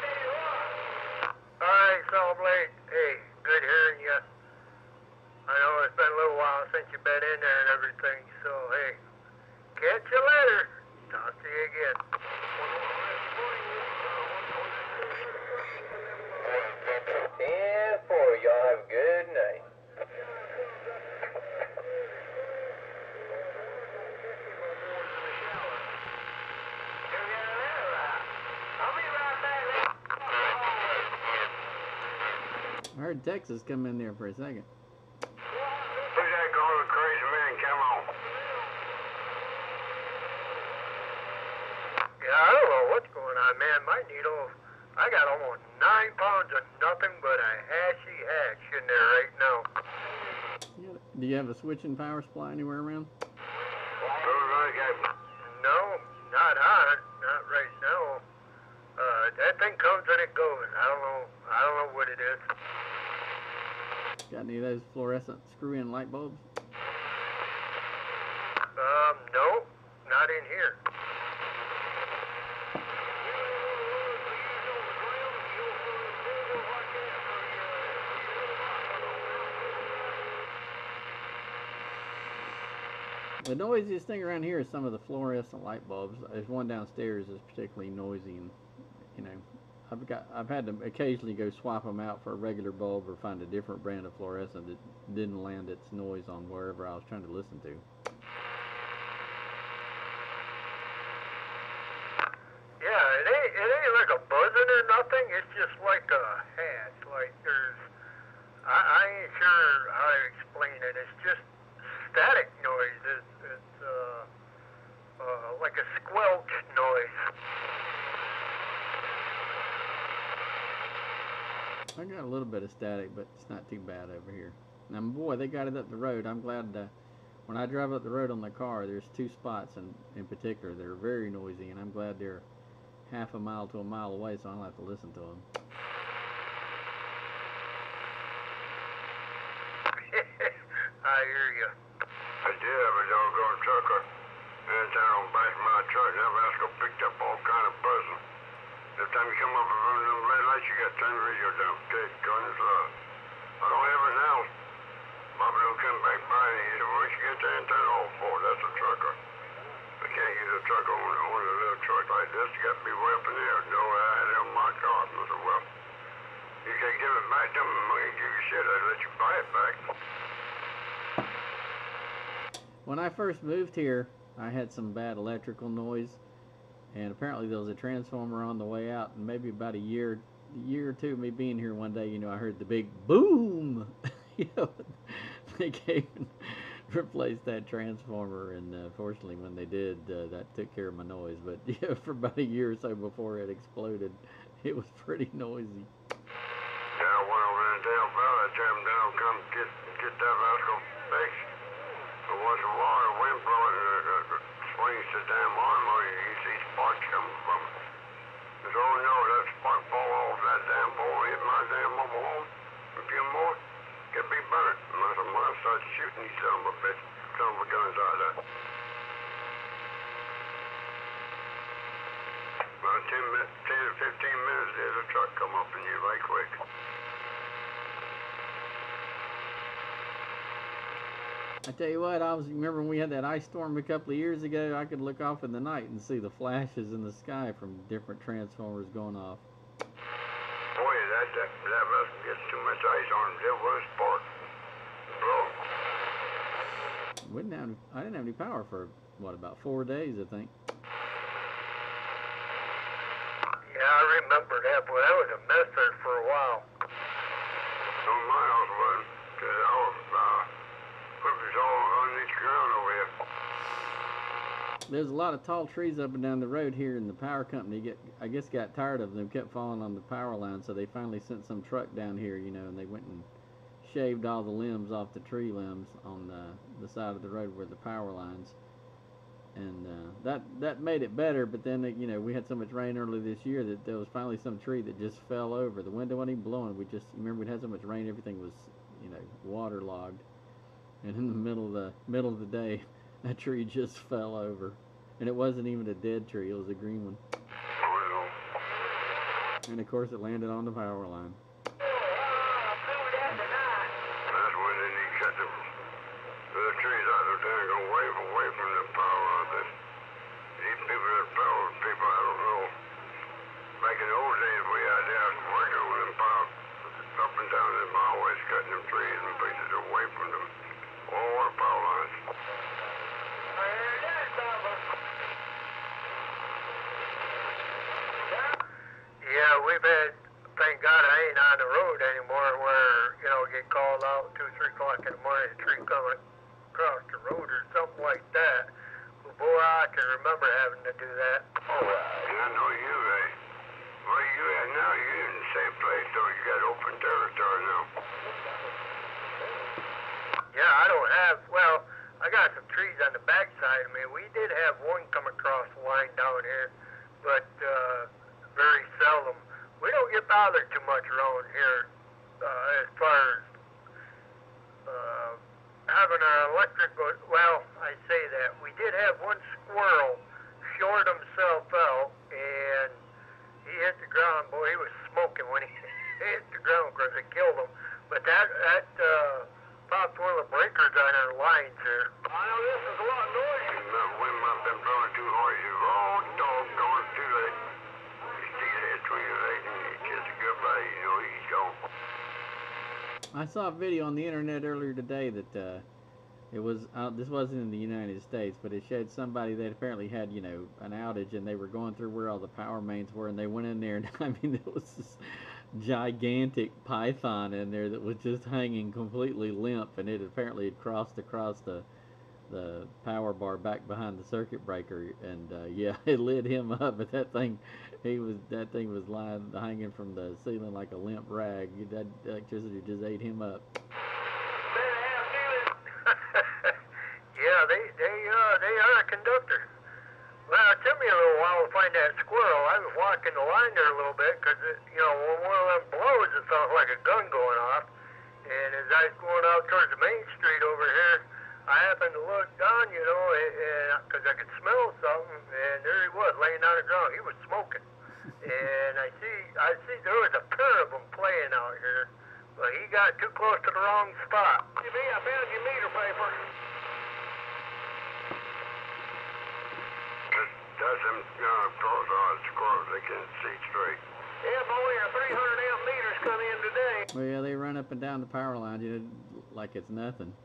All right, Saw Blade. Hey, good hearing you. I know it's been a little while since you've been in there and everything, so hey, catch you later. Talk to you again. 10-4, y'all have a good night. I heard Texas come in there for a second. Who's that going with Crazy Man? Come on. Yeah, I don't know what's going on man, my needle, I got almost 9 pounds of nothing but a hashy hatch in there right now. Do you have a switching power supply anywhere around? No, not on, not right now. That thing comes and it goes. I don't know what it is. Got any of those fluorescent screw-in light bulbs? No, not in here. The noisiest thing around here is some of the fluorescent light bulbs. There's one downstairs that's particularly noisy, and you know, I've had to occasionally go swap them out for a regular bulb or find a different brand of fluorescent that didn't land its noise on wherever I was trying to listen to. Yeah, it ain't like a buzzing or nothing. It's just like a hatch. Like I ain't sure how to explain it. It's just static noise. It's like a squelch noise. I got a little bit of static, but it's not too bad over here. Now, boy, they got it up the road. I'm glad when I drive up the road on the car, there's 2 spots in particular that are very noisy, and I'm glad they're half a mile to a mile away, so I don't have to listen to them. I hear you. I did have a doggone trucker. And down on the back of my truck, that rascal picked up all kind of buzzing. Every time you come up in front of them red lights, you got to turn the radio down. Good guns love. I don't ever announce. Bobby will come back by and he said, once you get there and turn it off for, that's a trucker. I can't use a truck on a little truck like this. You got to be way up in the air. No, I had it on my car. I said, well, you can give it back to them. I'm going to give you shit. I'd let you buy it back. When I first moved here, I had some bad electrical noise, and apparently there was a transformer on the way out, and maybe about a year or two of me being here one day, you know, I heard the big boom. You know, they came and replaced that transformer, and fortunately when they did, that took care of my noise. But yeah, for about a year or so before it exploded, it was pretty noisy. Yeah, I went over in Dale Valley. I tell him down, come get that rascal fixed. But once in a while, the wind blowing, swings the damn arm on you. You see sparks coming from it. He said, oh no, that spark fall off that damn pole, hit my damn mobile home. A few more, could be burnt. And I said, well, I started shooting these son of a guns out of that. About 10 to 15 minutes, there's a truck come up in you right quick. I tell you what, remember when we had that ice storm a couple of years ago, I could look off in the night and see the flashes in the sky from different transformers going off. Boy, that must get too much ice on it. It was spark. Blow. I didn't have any power for, what, about 4 days, I think. Yeah, I remember that, boy. That was a mess there for a while. No, my house was, because our equipment's all underneath the ground over here. There's a lot of tall trees up and down the road here, and the power company, I guess, got tired of them, kept falling on the power line, so they finally sent some truck down here, you know, and they went and shaved all the limbs off the tree limbs on the side of the road where the power lines. And that made it better, but then, you know, we had so much rain early this year that there was finally some tree that just fell over. The wind wasn't even blowing. Remember, we'd had so much rain, everything was, you know, waterlogged. And in the middle of the day, that tree just fell over. And it wasn't even a dead tree, it was a green one. And of course it landed on the power line. That's when they need to cut the trees out of there and go away from the power line. These people that power people, I don't know. Back in the old days, we had to work on them power up and down them highways, cutting them trees and pieces away from them. All the power lines. Yeah, we've had, thank God I ain't on the road anymore where, you know, get called out 2, 3 o'clock in the morning, a tree coming across the road or something like that. But boy, I can remember having to do that. Oh, yeah, I know you, eh? I got some trees on the backside of me. We did have one come across the line down here, but very seldom. We don't get bothered too much around here as far as having an electric. Well, I say that. We did have one squirrel short himself out, and he hit the ground. Boy, he was smoking when he hit the ground because it killed him. But that popped one of the breakers on our lines here. I know this is a lot noisy. That wind might have been blowing too hard. You oh, doggone, it's too late. You stick his head between your legs and you kiss a goodbye, you know he's gone. I saw a video on the internet earlier today that it was this wasn't in the United States, but it showed somebody that apparently had, you know, an outage, and they were going through where all the power mains were, and they went in there, and I mean, there was this gigantic python in there that was just hanging completely limp, and it apparently had crossed across the power bar back behind the circuit breaker, and yeah, it lit him up. But that thing was lying hanging from the ceiling like a limp rag. That electricity just ate him up. Yeah, they are a conductor. Well, it took me a little while to find that squirrel. I was walking the line there a little bit because, you know, when one of them blows, it sounds like a gun going off. And as I was going out towards the main street over here, I happened to look down, you know, because I could smell something, and there he was laying on the ground. He was smoking. And I see there was a pair of them playing out here, but he got too close to the wrong spot. I found your meter paper. That's them cross-eyed squirrels. They can't see straight. Yeah, boy, our 300 amp meters come in today. Well, yeah, they run up and down the power line, you know, like it's nothing.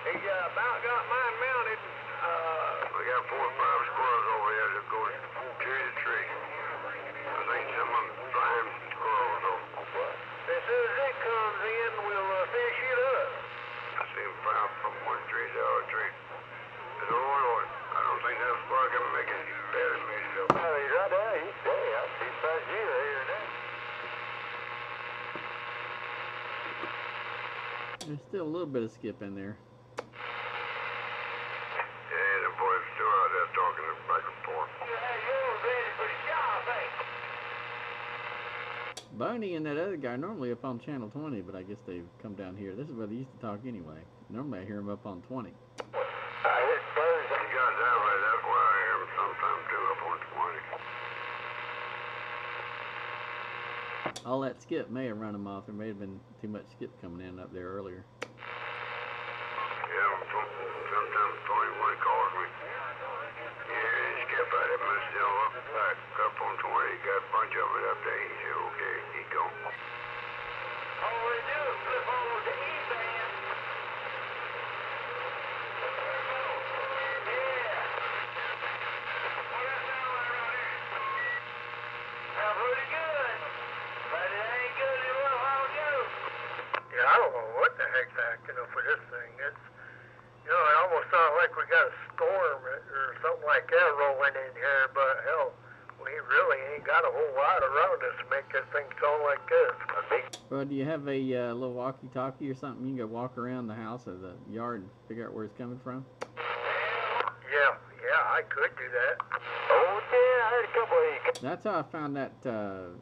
He about got mine mounted. We got 4 or 5 squirrels over here that go tree to tree. I think some of them flying squirrels, though. As soon as it comes in, we'll fish it up. I see them fly from one tree to the other tree. But oh Lord, I don't think that squirrel can make it better than me. So. Oh, he's right there. He's there. I see past you here now. There's still a little bit of skip in there. Yeah, the boys still out there talking back and forth. You're ready for the job, eh? Boney and that other guy normally up on channel 20, but I guess they've come down here. This is where they used to talk anyway. Normally I hear them up on 20. He got that way, that's why I hear him sometimes too up on 20. All that skip may have run them off. There may have been too much skip coming in up there earlier. Yeah, sometimes 21 calls me. Yeah, skip out there, but still up back up on 20. He got a bunch of it up there. He said, okay, keep going. All we do is flip over to E-band. Yeah, I don't know what the heck's acting up with this thing. It's, you know, it almost sounds like we got a storm or something like that rolling in here, but hell, we really ain't got a whole lot around us to make this thing sound like this. Well, do you have a little walkie-talkie or something? You can go walk around the house or the yard and figure out where it's coming from? Yeah, I could do that. Oh, yeah, I heard a couple of you. That's how I found that,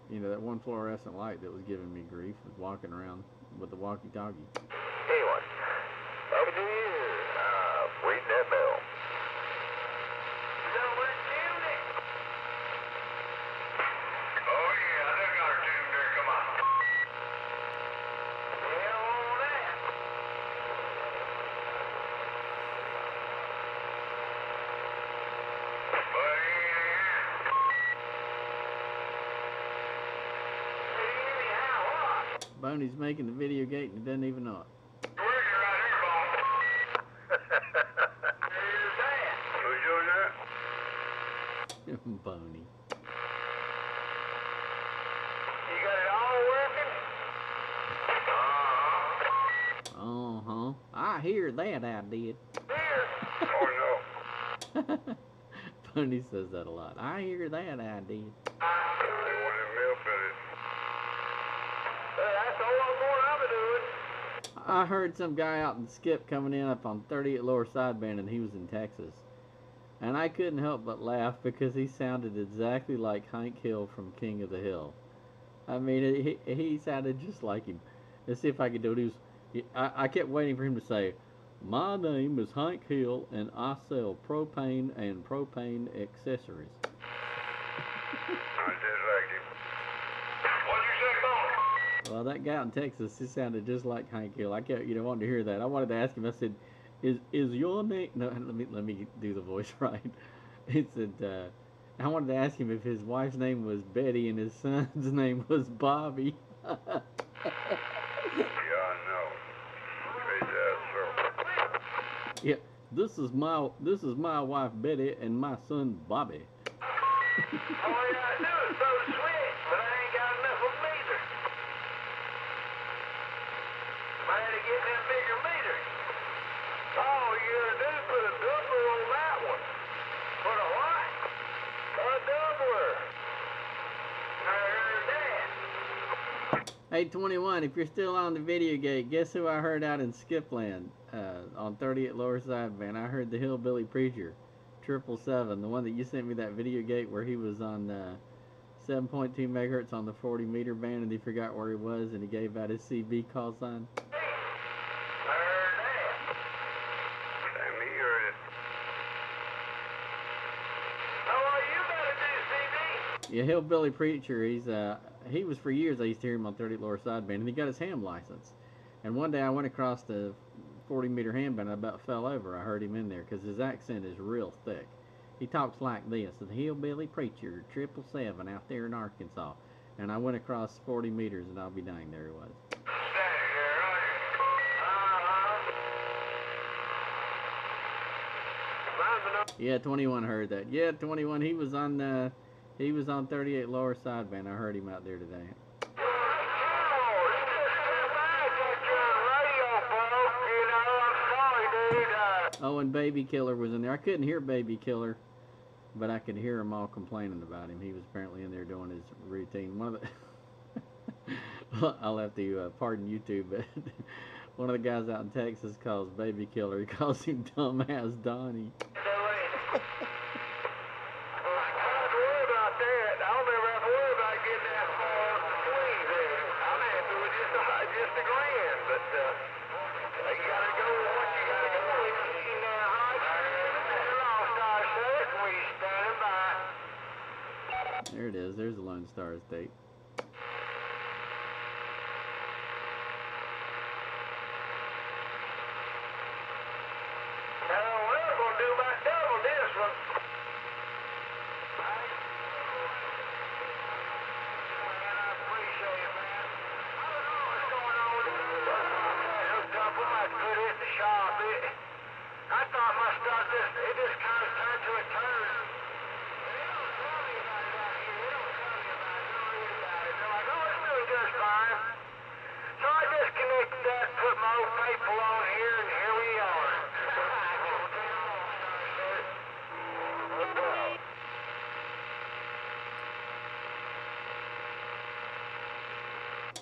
you know, that one fluorescent light that was giving me grief, was walking around with the walkie-talkie. Tell you what, all we do here, wait that bell. Oh yeah, they got her tuned there, come on. Boney's making the video gate and he doesn't even know it. Who's doing that? Boney. You got it all working? Uh-huh. I hear that, I did. There. Oh no. Boney says that a lot. I hear that, I did. They want him milk in it. That's all I'm doing. I heard some guy out in Skip coming in up on 38 Lower Sideband, and he was in Texas. And I couldn't help but laugh because he sounded exactly like Hank Hill from King of the Hill. I mean, he sounded just like him. Let's see if I can do it. I kept waiting for him to say, "My name is Hank Hill, and I sell propane and propane accessories." I just liked him. What'd you say, Bones? Well, that guy out in Texas, he sounded just like Hank Hill. I kept, wanted to hear that. I wanted to ask him. I said, "Is your name?" No, let me do the voice right. He said, I wanted to ask him if his wife's name was Betty and his son's name was Bobby. Yeah, I know. So. Yeah, this is my wife Betty and my son Bobby. All I gotta do is throw the switch, but I ain't got enough of them either. I had to get that bigger meter. All you gotta do is put a doubler on that one. Put a what? A doubler. I heard that. Hey, 21, if you're still on the video gate, guess who I heard out in Skipland on 38 Lower Sideband? I heard the Hillbilly Preacher, 777, the one that you sent me that video gate where he was on 7.2 megahertz on the 40 meter band and he forgot where he was and he gave out his CB call sign. I heard that. Sammy heard it. How are you gonna do, CB? Yeah, Hillbilly Preacher, he was for years, I used to hear him on 38 Lower Sideband, and he got his ham license. And one day I went across the 40 meter ham band, I about fell over. I heard him in there because his accent is real thick. He talks like this, the Hillbilly Preacher, 777 out there in Arkansas. And I went across 40 meters, and I'll be dang, there he was. Yeah, 21 heard that. Yeah, 21, he was on 38 Lower Sideband. I heard him out there today. Oh, and Baby Killer was in there. I couldn't hear Baby Killer, but I could hear them all complaining about him. He was apparently in there doing his routine. One of the well, I'll have to pardon YouTube, but one of the guys out in Texas calls Baby Killer. He calls him Dumbass Donnie. There it is. There's the Lone Star State.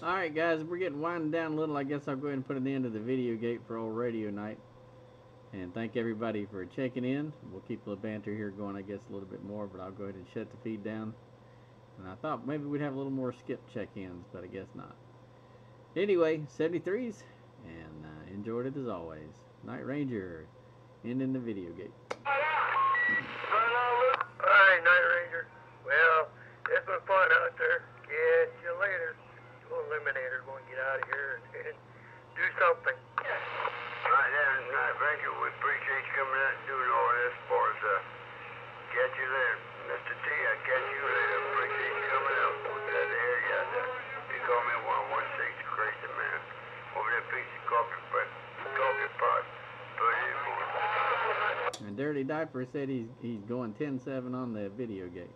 Alright guys, we're getting winding down a little. I guess I'll go ahead and put an end to the video gate for old radio night. And thank everybody for checking in. We'll keep the banter here going, I guess, a little bit more, but I'll go ahead and shut the feed down. And I thought maybe we'd have a little more skip check-ins, but I guess not. Anyway, 73s, and enjoyed it as always. Night Ranger, ending the video gate. Alright, Night Ranger. Well, it's been fun out there. Catch you later. Eliminator going to get out of here and do something. Right there, Night Ranger, we appreciate you coming out and doing all this for us. Catch you later. Mr. T, I catch you later. Appreciate you coming out. Glad to hear you out there. You call me 116, crazy man. Over that piece of coffee pot. Put it in for me. And Dirty Diaper said he's going 10-7 on the video gate.